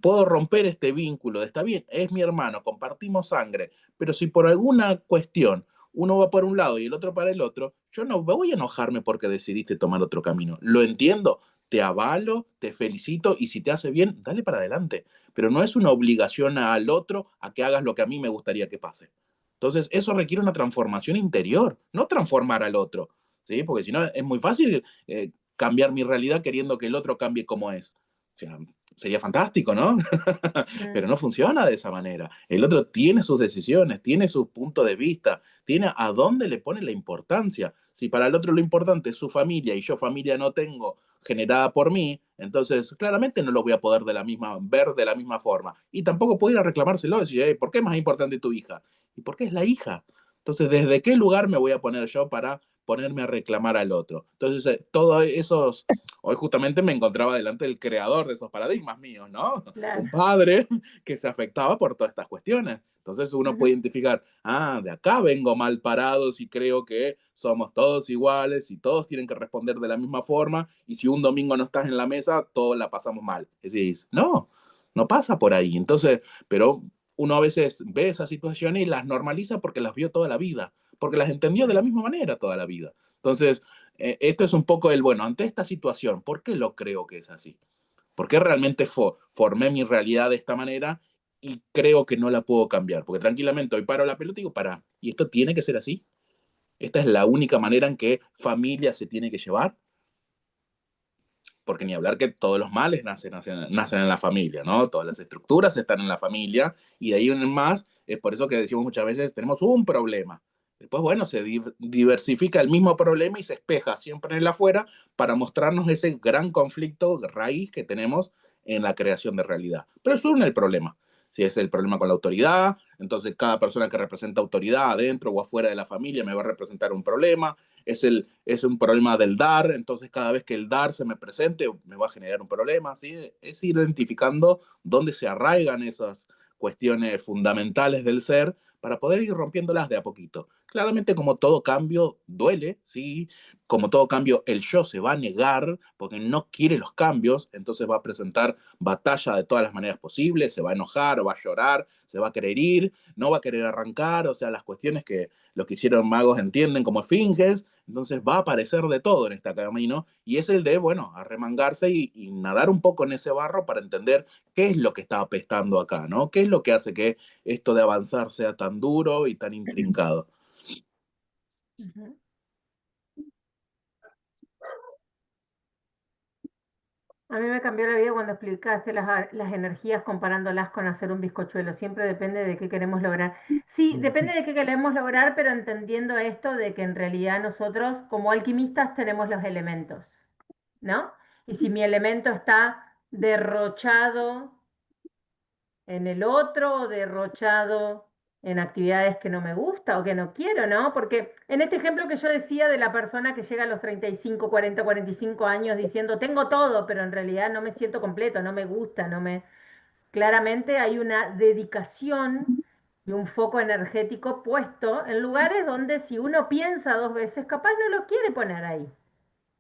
puedo romper este vínculo de, está bien, es mi hermano, compartimos sangre, pero si por alguna cuestión uno va por un lado y el otro para el otro, yo no voy a enojarme porque decidiste tomar otro camino. Lo entiendo, te avalo, te felicito y si te hace bien, dale para adelante. Pero no es una obligación al otro a que hagas lo que a mí me gustaría que pase. Entonces, eso requiere una transformación interior, no transformar al otro, ¿sí? Porque si no, es muy fácil cambiar mi realidad queriendo que el otro cambie como es. O sea, sería fantástico, ¿no? Pero Mm, no funciona de esa manera. El otro tiene sus decisiones, tiene su punto de vista, tiene a dónde le pone la importancia. Si para el otro lo importante es su familia y yo familia no tengo generada por mí, entonces claramente no lo voy a poder ver de la misma forma. Y tampoco puedo ir a reclamárselo y decir, hey, ¿por qué es más importante tu hija? ¿Y por qué es la hija? Entonces, ¿desde qué lugar me voy a poner yo para ponerme a reclamar al otro? Entonces, todos esos, hoy justamente me encontraba delante del creador de esos paradigmas míos, ¿no? Un claro. padre que se afectaba por todas estas cuestiones. Entonces uno puede Ujú. identificar, ah, de acá vengo mal parado si creo que somos todos iguales y todos tienen que responder de la misma forma y si un domingo no estás en la mesa, todos la pasamos mal. Y decís, no, no pasa por ahí. Entonces, pero uno a veces ve esas situaciones y las normaliza porque las vio toda la vida, porque las entendió de la misma manera toda la vida. Entonces, esto es un poco el, bueno, ante esta situación, ¿por qué lo creo que es así? ¿Por qué realmente formé mi realidad de esta manera y creo que no la puedo cambiar? Porque tranquilamente hoy paro la pelota y digo, para, ¿y esto tiene que ser así? ¿Esta es la única manera en que familia se tiene que llevar? porque ni hablar que todos los males nacen en la familia, ¿no? Todas las estructuras están en la familia y de ahí en más, es por eso que decimos muchas veces, tenemos un problema. Después, bueno, se diversifica el mismo problema y se espeja siempre en el afuera para mostrarnos ese gran conflicto raíz que tenemos en la creación de realidad. Pero eso no es el problema. Si es el problema con la autoridad, entonces cada persona que representa autoridad adentro o afuera de la familia me va a representar un problema. Es un problema del dar, entonces cada vez que el dar se me presente me va a generar un problema. ¿Sí? Es ir identificando dónde se arraigan esas cuestiones fundamentales del ser para poder ir rompiéndolas de a poquito. Claramente, como todo cambio, duele, ¿sí? Como todo cambio, el yo se va a negar porque no quiere los cambios, entonces va a presentar batalla de todas las maneras posibles, se va a enojar, va a llorar, se va a querer ir, no va a querer arrancar, o sea, las cuestiones que los que hicieron magos entienden como esfinges, entonces va a aparecer de todo en este camino, y es el de, bueno, arremangarse y nadar un poco en ese barro para entender qué es lo que está apestando acá, ¿no? ¿Qué es lo que hace que esto de avanzar sea tan duro y tan intrincado? Ujú. A mí me cambió la vida cuando explicaste las energías comparándolas con hacer un bizcochuelo. Siempre depende de qué queremos lograr. Sí, depende de qué queremos lograr, pero entendiendo esto de que en realidad nosotros como alquimistas tenemos los elementos, ¿no? Y si mi elemento está derrochado en el otro o derrochado en actividades que no me gusta o que no quiero, ¿no? Porque en este ejemplo que yo decía de la persona que llega a los 35, 40, 45 años diciendo, tengo todo, pero en realidad no me siento completo, no me gusta, no me... Claramente hay una dedicación y un foco energético puesto en lugares donde si uno piensa dos veces, capaz no lo quiere poner ahí.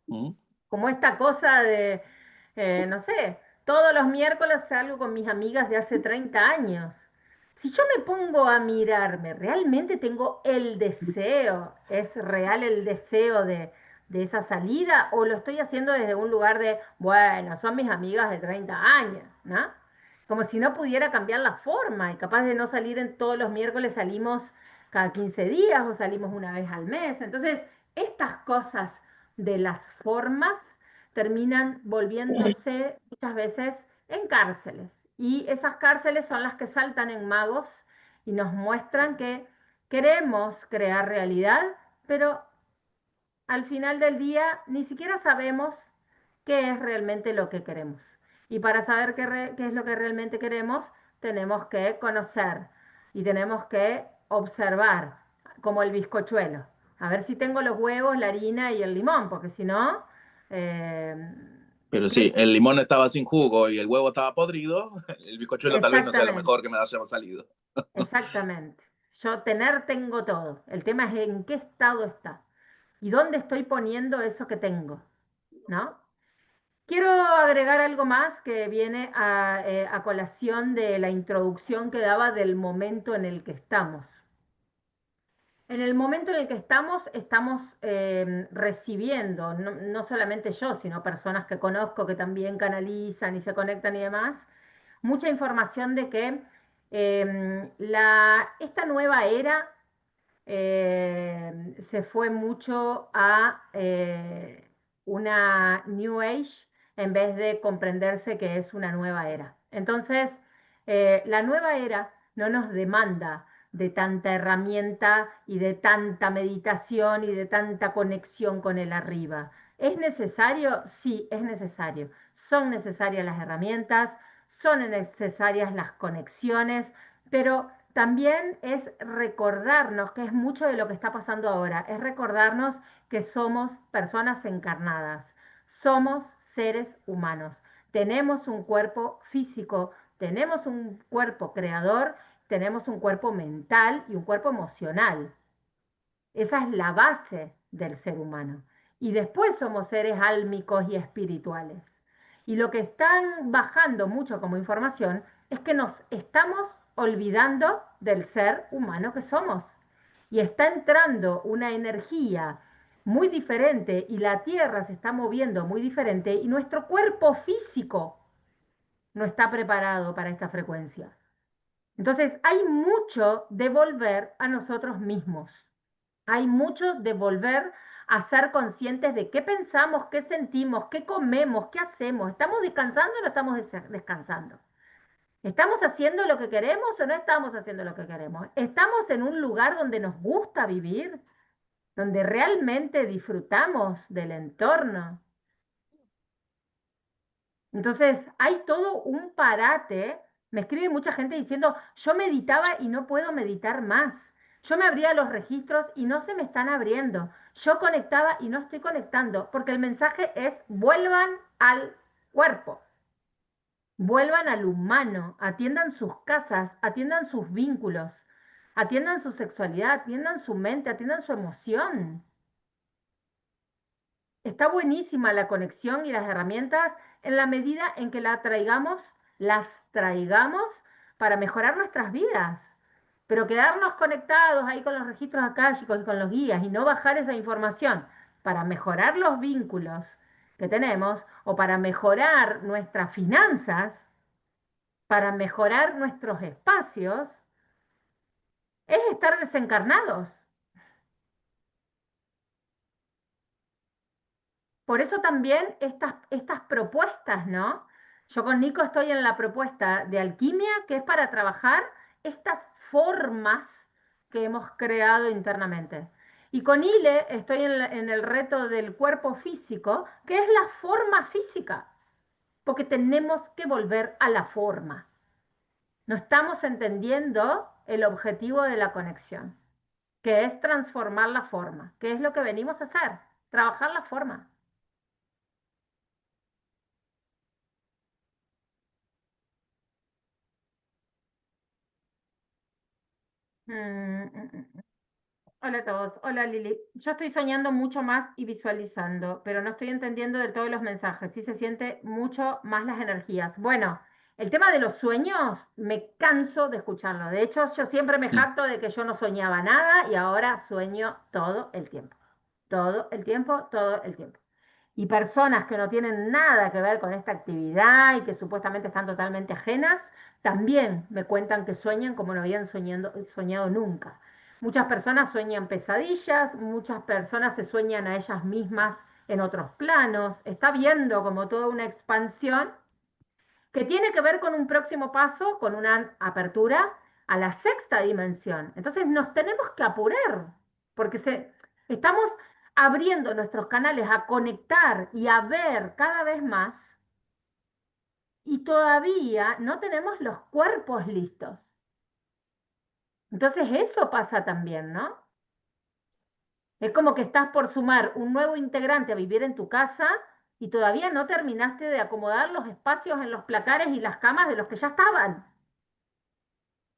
¿Mm? Como esta cosa de, no sé, todos los miércoles salgo con mis amigas de hace 30 años. Si yo me pongo a mirarme, realmente tengo el deseo, ¿es real el deseo de esa salida o lo estoy haciendo desde un lugar de, bueno, son mis amigas de 30 años, ¿no? Como si no pudiera cambiar la forma y capaz de no salir en todos los miércoles, salimos cada 15 días o salimos una vez al mes. Entonces, estas cosas de las formas terminan volviéndose muchas veces en cárceles. Y esas cárceles son las que saltan en magos y nos muestran que queremos crear realidad, pero al final del día ni siquiera sabemos qué es realmente lo que queremos. Y para saber qué es lo que realmente queremos, tenemos que conocer y tenemos que observar, como el bizcochuelo. A ver si tengo los huevos, la harina y el limón, porque si no, eh, Pero sí, ¿qué? el limón estaba sin jugo y el huevo estaba podrido, el bizcochuelo tal vez no sea lo Exactamente, mejor que me haya salido. exactamente. Yo tengo todo. El tema es en qué estado está y dónde estoy poniendo eso que tengo, ¿no? Quiero agregar algo más que viene a colación de la introducción que daba del momento en el que estamos. En el momento en el que estamos recibiendo, no solamente yo, sino personas que conozco que también canalizan y se conectan y demás, mucha información de que esta nueva era se fue mucho a una New Age en vez de comprenderse que es una nueva era. Entonces, la nueva era no nos demanda de tanta herramienta y de tanta meditación y de tanta conexión con el arriba. ¿Es necesario? Sí, es necesario. Son necesarias las herramientas, son necesarias las conexiones, pero también es recordarnos, que es mucho de lo que está pasando ahora, es recordarnos que somos personas encarnadas, somos seres humanos, tenemos un cuerpo físico, tenemos un cuerpo creador, tenemos un cuerpo mental y un cuerpo emocional. Esa es la base del ser humano. Y después somos seres álmicos y espirituales. Y lo que están bajando mucho como información es que nos estamos olvidando del ser humano que somos. Y está entrando una energía muy diferente y la Tierra se está moviendo muy diferente y nuestro cuerpo físico no está preparado para esta frecuencia. Entonces hay mucho de volver a nosotros mismos. Hay mucho de volver a ser conscientes de qué pensamos, qué sentimos, qué comemos, qué hacemos. ¿Estamos descansando o no estamos descansando? ¿Estamos haciendo lo que queremos o no estamos haciendo lo que queremos? ¿Estamos en un lugar donde nos gusta vivir? ¿Donde realmente disfrutamos del entorno? Entonces, hay todo un parate. Me escribe mucha gente diciendo, yo meditaba y no puedo meditar más. Yo me abría los registros y no se me están abriendo. Yo conectaba y no estoy conectando, porque el mensaje es, vuelvan al cuerpo, vuelvan al humano, atiendan sus casas, atiendan sus vínculos, atiendan su sexualidad, atiendan su mente, atiendan su emoción. Está buenísima la conexión y las herramientas en la medida en que las traigamos para mejorar nuestras vidas. Pero quedarnos conectados ahí con los registros akáshicos y con los guías y no bajar esa información para mejorar los vínculos que tenemos o para mejorar nuestras finanzas, para mejorar nuestros espacios, es estar desencarnados. Por eso también estas propuestas, ¿no? Yo con Nico estoy en la propuesta de alquimia, que es para trabajar estas formas que hemos creado internamente. Y con Ile estoy en el reto del cuerpo físico, que es la forma física, porque tenemos que volver a la forma. No estamos entendiendo el objetivo de la conexión, que es transformar la forma, que es lo que venimos a hacer, trabajar la forma. Mm, mm, mm. Hola a todos. Hola Lili. Yo estoy soñando mucho más y visualizando, pero no estoy entendiendo de todos los mensajes. Sí se siente mucho más las energías. Bueno, el tema de los sueños, me canso de escucharlo. De hecho, yo siempre me Mm. jacto de que yo no soñaba nada y ahora sueño todo el tiempo. Todo el tiempo, todo el tiempo. Y personas que no tienen nada que ver con esta actividad y que supuestamente están totalmente ajenas, también me cuentan que sueñan como no habían soñado nunca. Muchas personas sueñan pesadillas, muchas personas se sueñan a ellas mismas en otros planos. Está viendo como toda una expansión que tiene que ver con un próximo paso, con una apertura a la sexta dimensión. Entonces nos tenemos que apurar, porque estamos abriendo nuestros canales a conectar y a ver cada vez más y todavía no tenemos los cuerpos listos. Entonces eso pasa también, ¿no? Es como que estás por sumar un nuevo integrante a vivir en tu casa y todavía no terminaste de acomodar los espacios en los placares y las camas de los que ya estaban.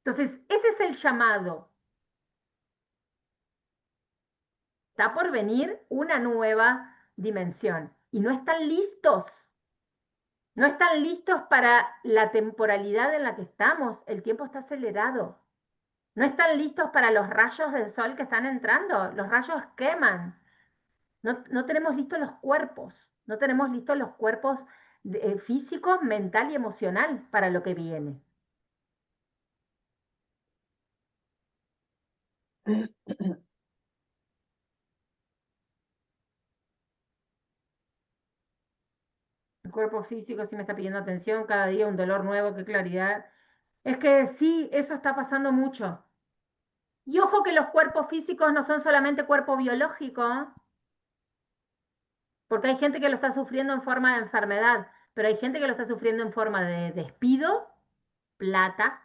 Entonces, ese es el llamado. Está por venir una nueva dimensión y no están listos. No están listos para la temporalidad en la que estamos. El tiempo está acelerado. No están listos para los rayos del sol que están entrando. Los rayos queman. No tenemos listos los cuerpos. No tenemos listos los cuerpos físicos, mental y emocional para lo que viene. El cuerpo físico sí me está pidiendo atención, cada día un dolor nuevo, qué claridad. Es que sí, eso está pasando mucho. Y ojo que los cuerpos físicos no son solamente cuerpo biológico, ¿eh? Porque hay gente que lo está sufriendo en forma de enfermedad, pero hay gente que lo está sufriendo en forma de despido, plata.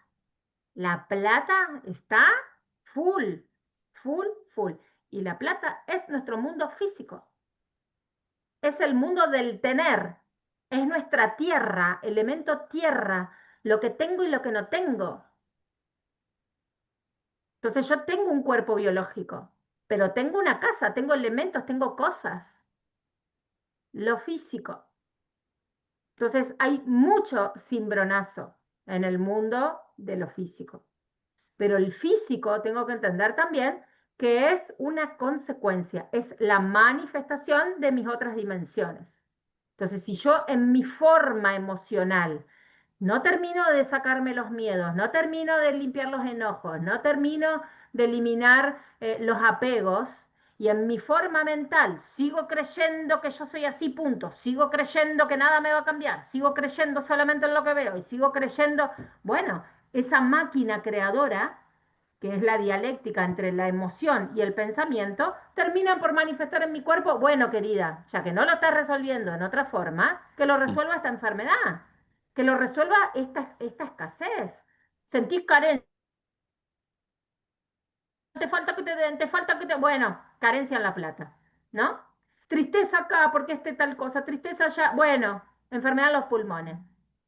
La plata está full, full, full. Y la plata es nuestro mundo físico. Es el mundo del tener. Es nuestra tierra, elemento tierra, lo que tengo y lo que no tengo. Entonces yo tengo un cuerpo biológico, pero tengo una casa, tengo elementos, tengo cosas, lo físico. Entonces hay mucho cimbronazo en el mundo de lo físico. Pero el físico tengo que entender también que es una consecuencia, es la manifestación de mis otras dimensiones. Entonces, si yo en mi forma emocional no termino de sacarme los miedos, no termino de limpiar los enojos, no termino de eliminar los apegos y en mi forma mental sigo creyendo que yo soy así, punto, sigo creyendo que nada me va a cambiar, sigo creyendo solamente en lo que veo y sigo creyendo, bueno, esa máquina creadora, que es la dialéctica entre la emoción y el pensamiento, termina por manifestar en mi cuerpo, bueno, querida, ya que no lo estás resolviendo en otra forma, que lo resuelva esta enfermedad, que lo resuelva esta escasez. Sentís carencia, te falta que te den, te falta que te... Bueno, carencia en la plata, ¿no? Tristeza acá porque tal cosa, tristeza allá, bueno, enfermedad en los pulmones,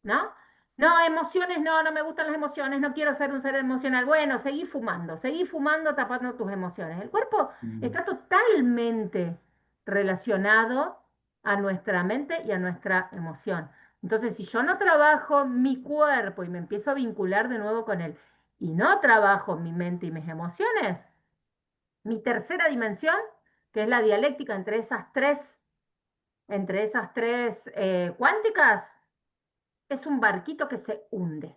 ¿no? No, emociones, no, no me gustan las emociones, no quiero ser un ser emocional. Bueno, seguí fumando tapando tus emociones. El cuerpo está totalmente relacionado a nuestra mente y a nuestra emoción. Entonces, si yo no trabajo mi cuerpo y me empiezo a vincular de nuevo con él, y no trabajo mi mente y mis emociones, mi tercera dimensión, que es la dialéctica entre esas tres cuánticas, es un barquito que se hunde.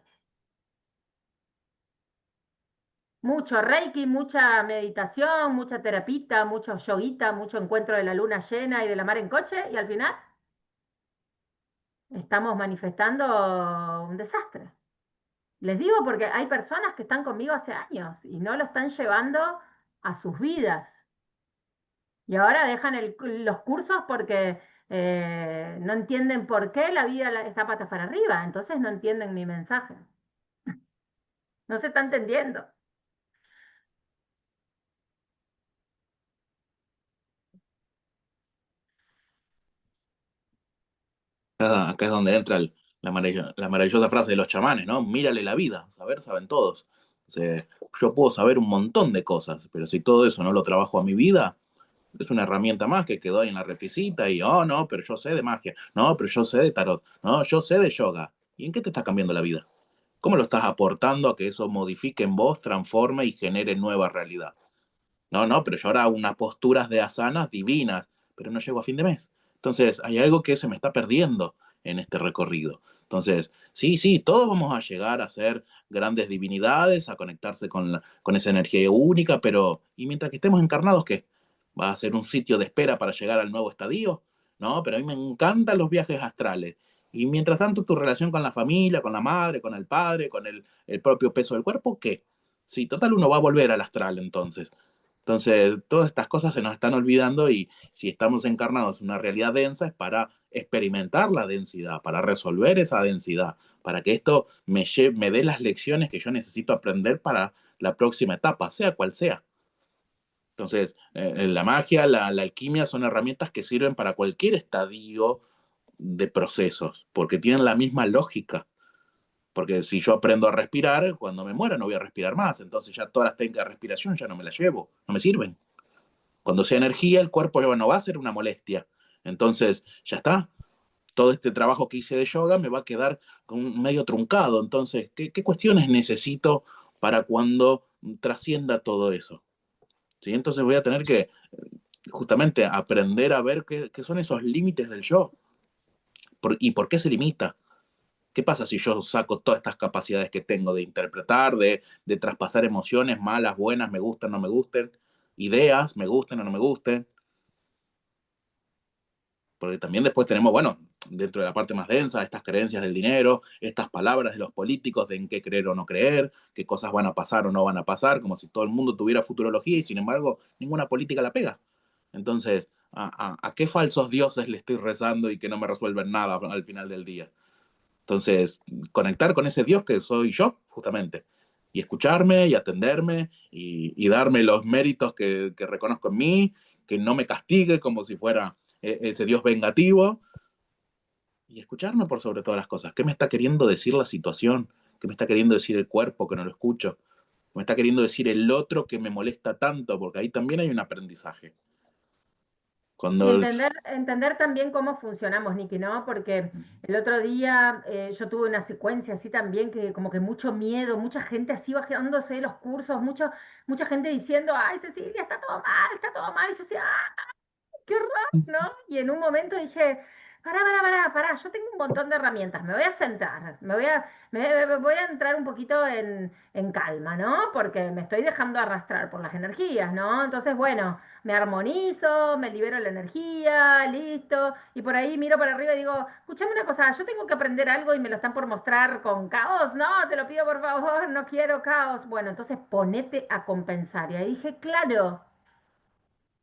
Mucho reiki, mucha meditación, mucha terapita, mucho yoguita, mucho encuentro de la luna llena y de la mar en coche, y al final estamos manifestando un desastre. Les digo porque hay personas que están conmigo hace años y no lo están llevando a sus vidas. Y ahora dejan los cursos porque no entienden por qué la vida está patas para arriba. Entonces no entienden mi mensaje. No se está entendiendo. Acá es donde entra la maravillosa frase de los chamanes, ¿no? Mírale la vida, saber saben todos. O sea, yo puedo saber un montón de cosas, pero si todo eso no lo trabajo a mi vida, es una herramienta más que quedó ahí en la repisita y, oh, no, pero yo sé de magia, no, pero yo sé de tarot, no, yo sé de yoga. ¿Y en qué te está cambiando la vida? ¿Cómo lo estás aportando a que eso modifique en vos, transforme y genere nueva realidad? No, no, pero yo ahora hago unas posturas de asanas divinas, pero no llego a fin de mes. Entonces, hay algo que se me está perdiendo en este recorrido. Entonces, sí, sí, todos vamos a llegar a ser grandes divinidades, a conectarse con esa energía única, pero ¿y mientras que estemos encarnados, qué? ¿Va a ser un sitio de espera para llegar al nuevo estadio? No, pero a mí me encantan los viajes astrales. Y mientras tanto, tu relación con la familia, con la madre, con el padre, con el propio peso del cuerpo, ¿qué? Sí, total, uno va a volver al astral entonces. Entonces, todas estas cosas se nos están olvidando y si estamos encarnados en una realidad densa es para experimentar la densidad, para resolver esa densidad, para que esto me dé las lecciones que yo necesito aprender para la próxima etapa, sea cual sea. Entonces, la magia, la alquimia son herramientas que sirven para cualquier estadio de procesos, porque tienen la misma lógica. Porque si yo aprendo a respirar, cuando me muera no voy a respirar más. Entonces ya todas las técnicas de respiración ya no me las llevo, no me sirven. Cuando sea energía, el cuerpo ya no va a ser una molestia. Entonces, ya está. Todo este trabajo que hice de yoga me va a quedar medio truncado. Entonces, ¿qué cuestiones necesito para cuando trascienda todo eso? ¿Sí? Entonces voy a tener que justamente aprender a ver qué son esos límites del yo y por qué se limita. ¿Qué pasa si yo saco todas estas capacidades que tengo de interpretar, de traspasar emociones malas, buenas, me gustan, no me gusten, ideas, me gusten o no me gusten? Porque también después tenemos, bueno, dentro de la parte más densa, estas creencias del dinero, estas palabras de los políticos de en qué creer o no creer, qué cosas van a pasar o no van a pasar, como si todo el mundo tuviera futurología y sin embargo ninguna política la pega. Entonces, ¿a qué falsos dioses le estoy rezando y que no me resuelven nada al final del día? Entonces, conectar con ese Dios que soy yo, justamente, y escucharme y atenderme y darme los méritos que reconozco en mí, que no me castigue como si fuera ese Dios vengativo, y escucharme por sobre todas las cosas. ¿Qué me está queriendo decir la situación? ¿Qué me está queriendo decir el cuerpo que no lo escucho? ¿Qué me está queriendo decir el otro que me molesta tanto? Porque ahí también hay un aprendizaje. Y Cuando... entender también cómo funcionamos, Nicky, ¿no? Porque el otro día yo tuve una secuencia así también que como que mucho miedo, mucha gente así bajándose de los cursos, mucha gente diciendo, ay, Cecilia, está todo mal, está todo mal. Y yo decía, ¡ah, qué raro! ¿No? Y en un momento dije, pará, yo tengo un montón de herramientas, me voy a sentar, voy a entrar un poquito en calma, ¿no? Porque me estoy dejando arrastrar por las energías, ¿no? Entonces, bueno, me armonizo, me libero la energía, listo, y por ahí miro para arriba y digo, escúchame una cosa, yo tengo que aprender algo y me lo están por mostrar con caos, no, te lo pido por favor, no quiero caos. Bueno, entonces ponete a compensar. Y ahí dije, claro.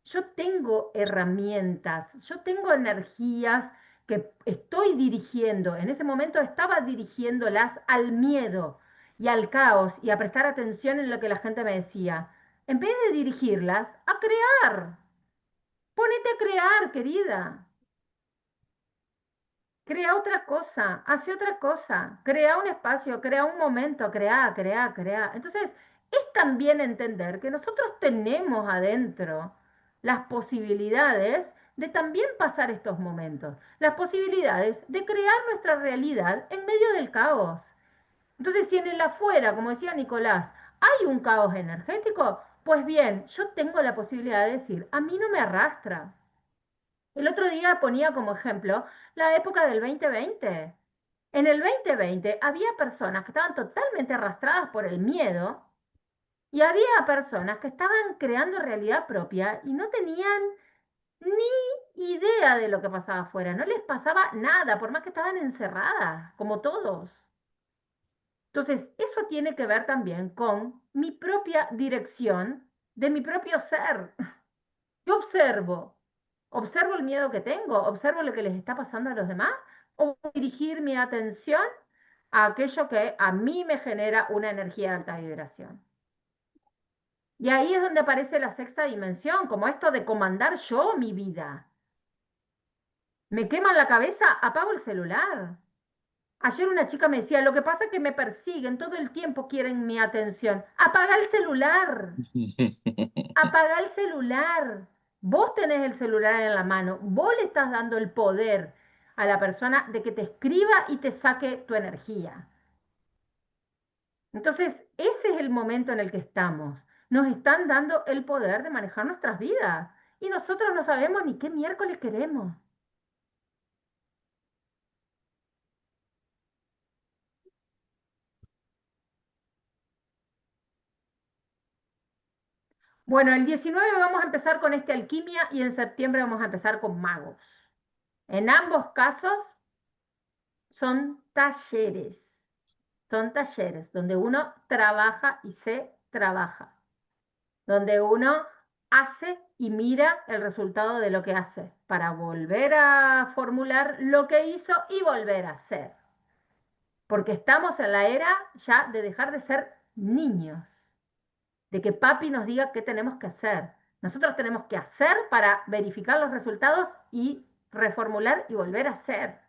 Yo tengo herramientas, yo tengo energías que estoy dirigiendo. En ese momento estaba dirigiéndolas al miedo y al caos y a prestar atención en lo que la gente me decía. En vez de dirigirlas, a crear. Ponete a crear, querida. Crea otra cosa, hace otra cosa, crea un espacio, crea un momento, crea. Entonces, es también entender que nosotros tenemos adentro las posibilidades de también pasar estos momentos, las posibilidades de crear nuestra realidad en medio del caos. Entonces, si en el afuera, como decía Nicolás, hay un caos energético, pues bien, yo tengo la posibilidad de decir, a mí no me arrastra. El otro día ponía como ejemplo la época del 2020. En el 2020 había personas que estaban totalmente arrastradas por el miedo y había personas que estaban creando realidad propia y no tenían ni idea de lo que pasaba afuera, no les pasaba nada, por más que estaban encerradas, como todos. Entonces, eso tiene que ver también con mi propia dirección de mi propio ser. Yo observo el miedo que tengo, observo lo que les está pasando a los demás, o dirigir mi atención a aquello que a mí me genera una energía de alta vibración. Y ahí es donde aparece la sexta dimensión, como esto de comandar yo mi vida. Me queman la cabeza, apago el celular. Ayer una chica me decía, lo que pasa es que me persiguen, todo el tiempo quieren mi atención. Apaga el celular. Apaga el celular. Vos tenés el celular en la mano. Vos le estás dando el poder a la persona de que te escriba y te saque tu energía. Entonces, ese es el momento en el que estamos. Nos están dando el poder de manejar nuestras vidas. Y nosotros no sabemos ni qué miércoles queremos. Bueno, el 19 vamos a empezar con alquimia y en septiembre vamos a empezar con magos. En ambos casos son talleres. Son talleres donde uno trabaja y se trabaja, donde uno hace y mira el resultado de lo que hace para volver a formular lo que hizo y volver a hacer. Porque estamos en la era ya de dejar de ser niños, de que papi nos diga qué tenemos que hacer. Nosotros tenemos que hacer para verificar los resultados y reformular y volver a hacer.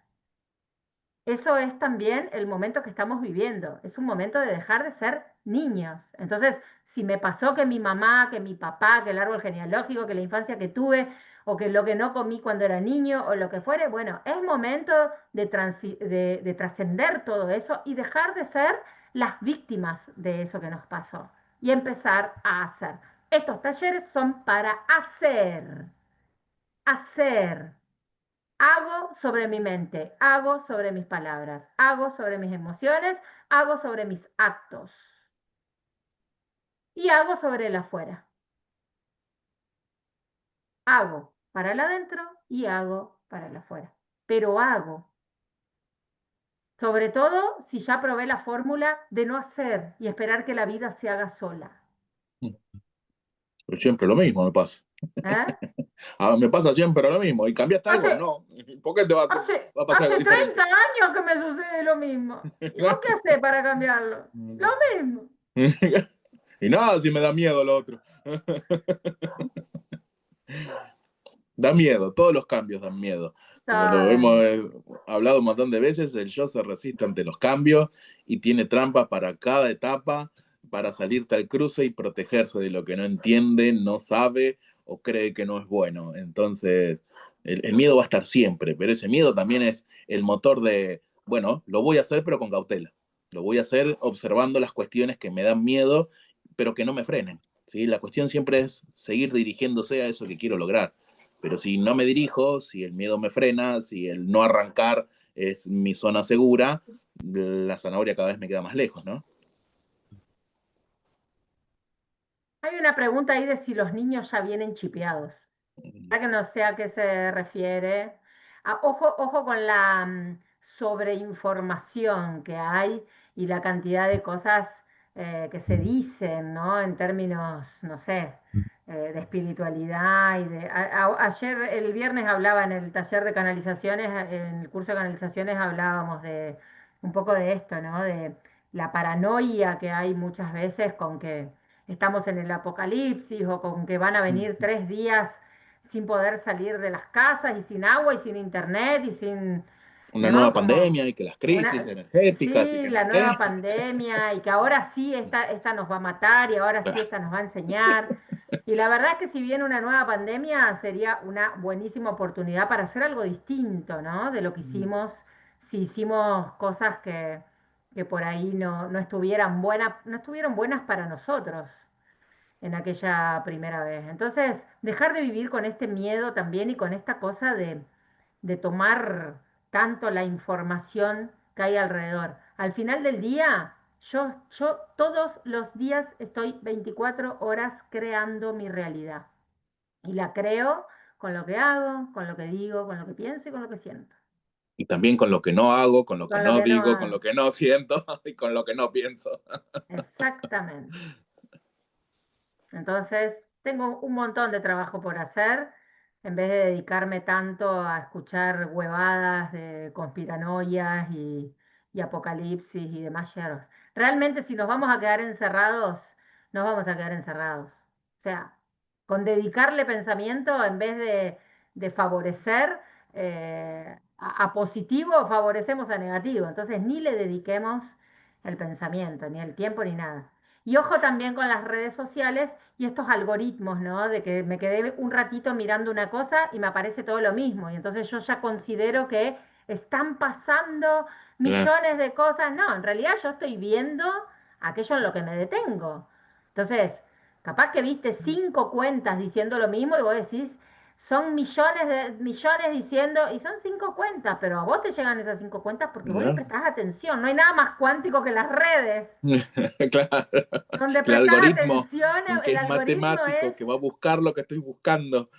Eso es también el momento que estamos viviendo. Es un momento de dejar de ser niños. Entonces, si me pasó que mi mamá, que mi papá, que el árbol genealógico, que la infancia que tuve, o que lo que no comí cuando era niño, o lo que fuere, bueno, es momento de trascender todo eso y dejar de ser las víctimas de eso que nos pasó y empezar a hacer. Estos talleres son para hacer, hacer. Hago sobre mi mente, hago sobre mis palabras, hago sobre mis emociones, hago sobre mis actos y hago sobre el afuera. Hago para el adentro y hago para el afuera. Pero hago. Sobre todo si ya probé la fórmula de no hacer y esperar que la vida se haga sola. Pero siempre lo mismo me pasa. ¿Eh? Me pasa siempre lo mismo. ¿Y cambiaste algo? Hace, No. ¿Por qué te va a pasar algo hace diferente? 30 años que me sucede lo mismo. ¿Y vos qué haces para cambiarlo? Lo mismo. Y nada, si me da miedo lo otro. Da miedo, todos los cambios dan miedo. Como lo hemos hablado un montón de veces, el yo se resiste ante los cambios y tiene trampas para cada etapa para salirte al cruce y protegerse de lo que no entiende, no sabe o cree que no es bueno. Entonces, el miedo va a estar siempre, pero ese miedo también es el motor de, bueno, lo voy a hacer pero con cautela. Lo voy a hacer observando las cuestiones que me dan miedo, pero que no me frenen. ¿Sí? La cuestión siempre es seguir dirigiéndose a eso que quiero lograr. Pero si no me dirijo, si el miedo me frena, si el no arrancar es mi zona segura, la zanahoria cada vez me queda más lejos, ¿no? Hay una pregunta ahí de si los niños ya vienen chipeados. Ya que no sé a qué se refiere. Ah, ojo con la sobreinformación que hay y la cantidad de cosas que se dicen, ¿no? En términos, no sé, de espiritualidad y de... ayer, el viernes hablaba en el taller de canalizaciones, en el curso de canalizaciones hablábamos de un poco de esto, ¿no? De la paranoia que hay muchas veces con que estamos en el apocalipsis o con que van a venir 3 días sin poder salir de las casas y sin agua y sin internet y sin, Una ¿no? nueva Como pandemia y que las una, crisis energéticas y sí, que no la sé nueva qué. pandemia y que ahora sí esta nos va a matar y ahora sí esta nos va a enseñar. Y la verdad es que si viene una nueva pandemia sería una buenísima oportunidad para hacer algo distinto, ¿no? De lo que hicimos, si hicimos cosas que por ahí no estuvieran no estuvieron buenas para nosotros en aquella primera vez. Entonces, dejar de vivir con este miedo también y con esta cosa de tomar tanto la información que hay alrededor. Al final del día, yo todos los días estoy 24 horas creando mi realidad. Y la creo con lo que hago, con lo que digo, con lo que pienso y con lo que siento. Y también con lo que no hago, con lo que Con lo no que no digo, con hago. lo que no siento y con lo que no pienso. Exactamente. Entonces, tengo un montón de trabajo por hacer en vez de dedicarme tanto a escuchar huevadas de conspiranoias y apocalipsis y demás yeros. Realmente, si nos vamos a quedar encerrados, nos vamos a quedar encerrados. O sea, con dedicarle pensamiento en vez de favorecer a positivo, favorecemos a negativo. Entonces, ni le dediquemos el pensamiento, ni el tiempo, ni nada. Y ojo también con las redes sociales y estos algoritmos, ¿no? De que me quedé un ratito mirando una cosa y me aparece todo lo mismo. Y entonces yo ya considero que están pasando Claro. millones de cosas. No, en realidad yo estoy viendo aquello en lo que me detengo. Entonces, capaz que viste 5 cuentas diciendo lo mismo y vos decís, son millones diciendo, y son 5 cuentas, pero a vos te llegan esas 5 cuentas porque vos le Claro. prestás atención. No hay nada más cuántico que las redes. Claro. Donde El prestás algoritmo, atención, que el es algoritmo matemático, es que va a buscar lo que estoy buscando.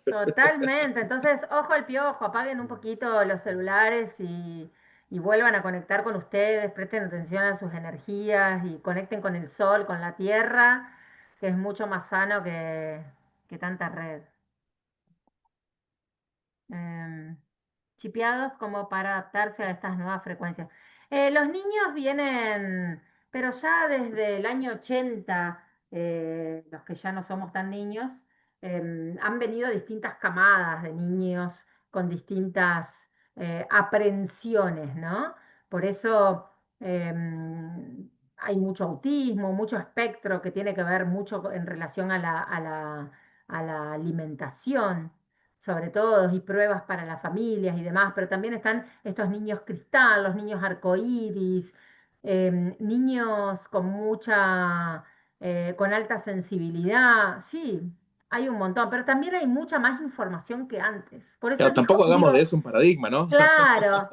totalmente. Entonces, ojo al piojo, apaguen un poquito los celulares y vuelvan a conectar con ustedes, presten atención a sus energías y conecten con el sol, con la tierra, que es mucho más sano que tanta red. Em, Chipeados como para adaptarse a estas nuevas frecuencias. Los niños vienen, pero ya desde el año 80, los que ya no somos tan niños, han venido distintas camadas de niños con distintas aprensiones, ¿no? Por eso hay mucho autismo, mucho espectro que tiene que ver mucho en relación a la alimentación sobre todo, y pruebas para las familias y demás, pero también están estos niños cristal, los niños arcoíris, niños con con alta sensibilidad, sí, hay un montón, pero también hay mucha más información que antes. Por eso Claro, tampoco hagamos de digo, eso un paradigma, ¿no? claro,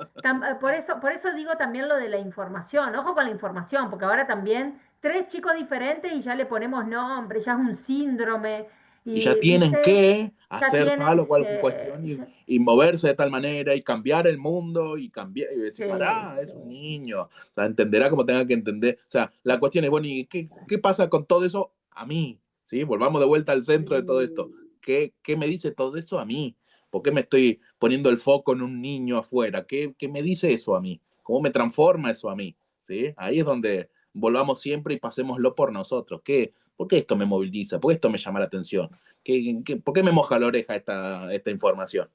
por eso digo también lo de la información, ojo con la información, porque ahora también 3 chicos diferentes y ya le ponemos nombre, ya es un síndrome, Y ya y tienen viste, que ya hacer tal tiene, o cual cuestión y moverse de tal manera y cambiar el mundo y cambiar, y decir, sí, pará, es un niño, o sea, entenderá como tenga que entender. O sea, la cuestión es, bueno, ¿y qué pasa con todo eso a mí? ¿Sí? Volvamos de vuelta al centro de todo esto. ¿Qué me dice todo eso a mí? ¿Por qué me estoy poniendo el foco en un niño afuera? ¿Qué me dice eso a mí? ¿Cómo me transforma eso a mí? ¿Sí? Ahí es donde volvamos siempre y pasémoslo por nosotros. ¿Por qué esto me moviliza? ¿Por qué esto me llama la atención? ¿Por qué me moja la oreja esta información?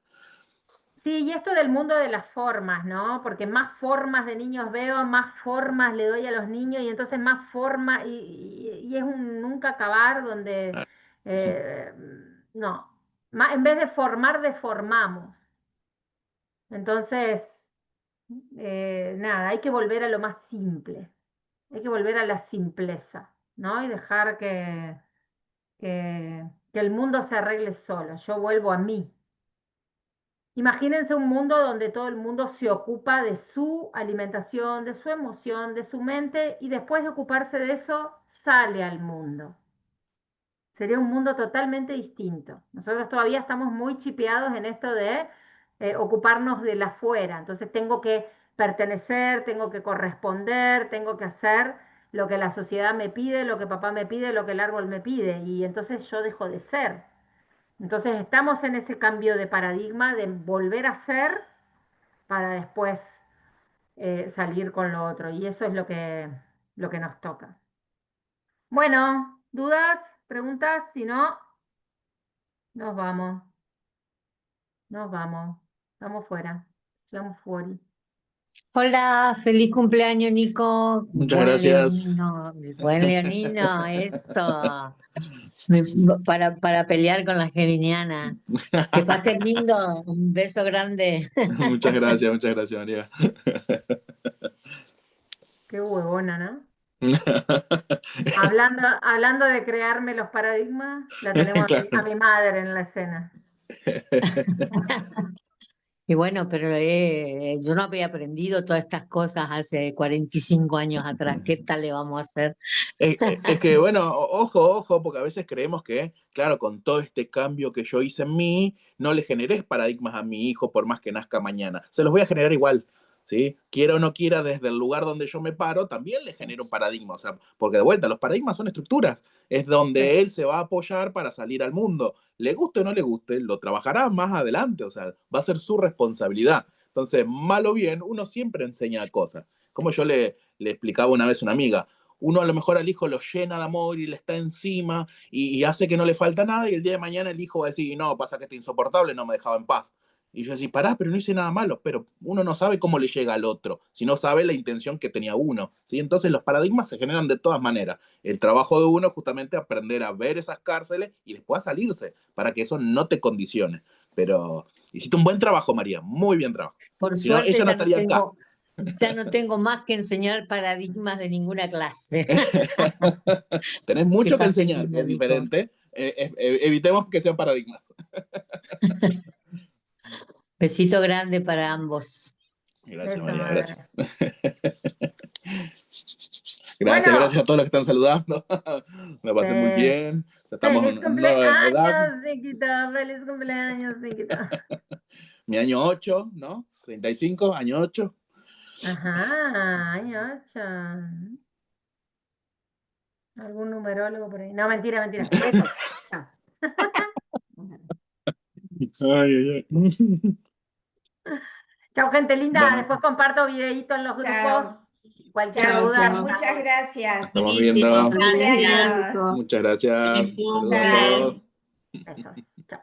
Sí, y esto del mundo de las formas, ¿no? Porque más formas de niños veo, más formas le doy a los niños y entonces más formas, y es un nunca acabar donde, eh, no, en vez de formar, deformamos. Entonces, nada, hay que volver a lo más simple, hay que volver a la simpleza, ¿no? Y dejar que que el mundo se arregle solo, yo vuelvo a mí. Imagínense un mundo donde todo el mundo se ocupa de su alimentación, de su emoción, de su mente y después de ocuparse de eso sale al mundo. Sería un mundo totalmente distinto. Nosotros todavía estamos muy chipeados en esto de ocuparnos del afuera. Entonces tengo que pertenecer, tengo que corresponder, tengo que hacer lo que la sociedad me pide, lo que papá me pide, lo que el árbol me pide. Y entonces yo dejo de ser. Entonces estamos en ese cambio de paradigma de volver a ser para después salir con lo otro. Y eso es lo que nos toca. Bueno, ¿dudas? ¿Preguntas? Si no, nos vamos. Nos vamos. Estamos fuera. Estamos fuera. Hola, feliz cumpleaños, Nico. Muchas gracias. Buen leonino, eso. Para pelear con la geminiana. Que pasen lindo, un beso grande. Muchas gracias, María. Qué huevona, ¿no? Hablando de crearme los paradigmas, la tenemos a Claro. mi madre en la escena. Y bueno, pero yo no había aprendido todas estas cosas hace 45 años atrás. ¿Qué tal le vamos a hacer? Es que, bueno, ojo, porque a veces creemos que, claro, con todo este cambio que yo hice en mí, no le generé paradigmas a mi hijo por más que nazca mañana. Se los voy a generar igual, ¿sí? Quiera o no quiera, desde el lugar donde yo me paro, también le genero un paradigma. O sea, porque de vuelta, los paradigmas son estructuras. Es donde él se va a apoyar para salir al mundo. Le guste o no le guste, lo trabajará más adelante. O sea, va a ser su responsabilidad. Entonces, mal o bien, uno siempre enseña cosas. Como yo le explicaba una vez a una amiga, uno a lo mejor al hijo lo llena de amor y le está encima y hace que no le falta nada y el día de mañana el hijo va a decir, no, pasa que está insoportable, no me dejaba en paz. Y yo decía, pará, pero no hice nada malo, pero uno no sabe cómo le llega al otro, si no sabe la intención que tenía uno, ¿sí? Entonces los paradigmas se generan de todas maneras. El trabajo de uno es justamente aprender a ver esas cárceles y después a salirse, para que eso no te condicione. Pero hiciste un buen trabajo, María, muy bien trabajo. Por Si no, suerte ella no estaría acá. ya no tengo más que enseñar paradigmas de ninguna clase. Tenés mucho que pasen enseñar, que lindo, es Nico. diferente. Evitemos que sean paradigmas. Besito grande para ambos. Gracias, Eso, María, madre. gracias. Bueno. Gracias a todos los que están saludando. Me pasé muy bien. Estamos Feliz en una nueva edad. cumpleaños, Nikita. Feliz cumpleaños, Nikita. Mi año 8, ¿no? 35, año 8. Ajá, año 8. ¿Algún numerólogo por ahí? No, mentira. Besos. Chao. Ay. Chao, gente linda. Bueno. Después comparto videíto en los grupos. Chao. Cualquier Chao, duda. chao. Muchas gracias. Estamos viendo. Feliz cumpleaños. Muchas gracias. Saludos a Bye. todos. Besos. Chao.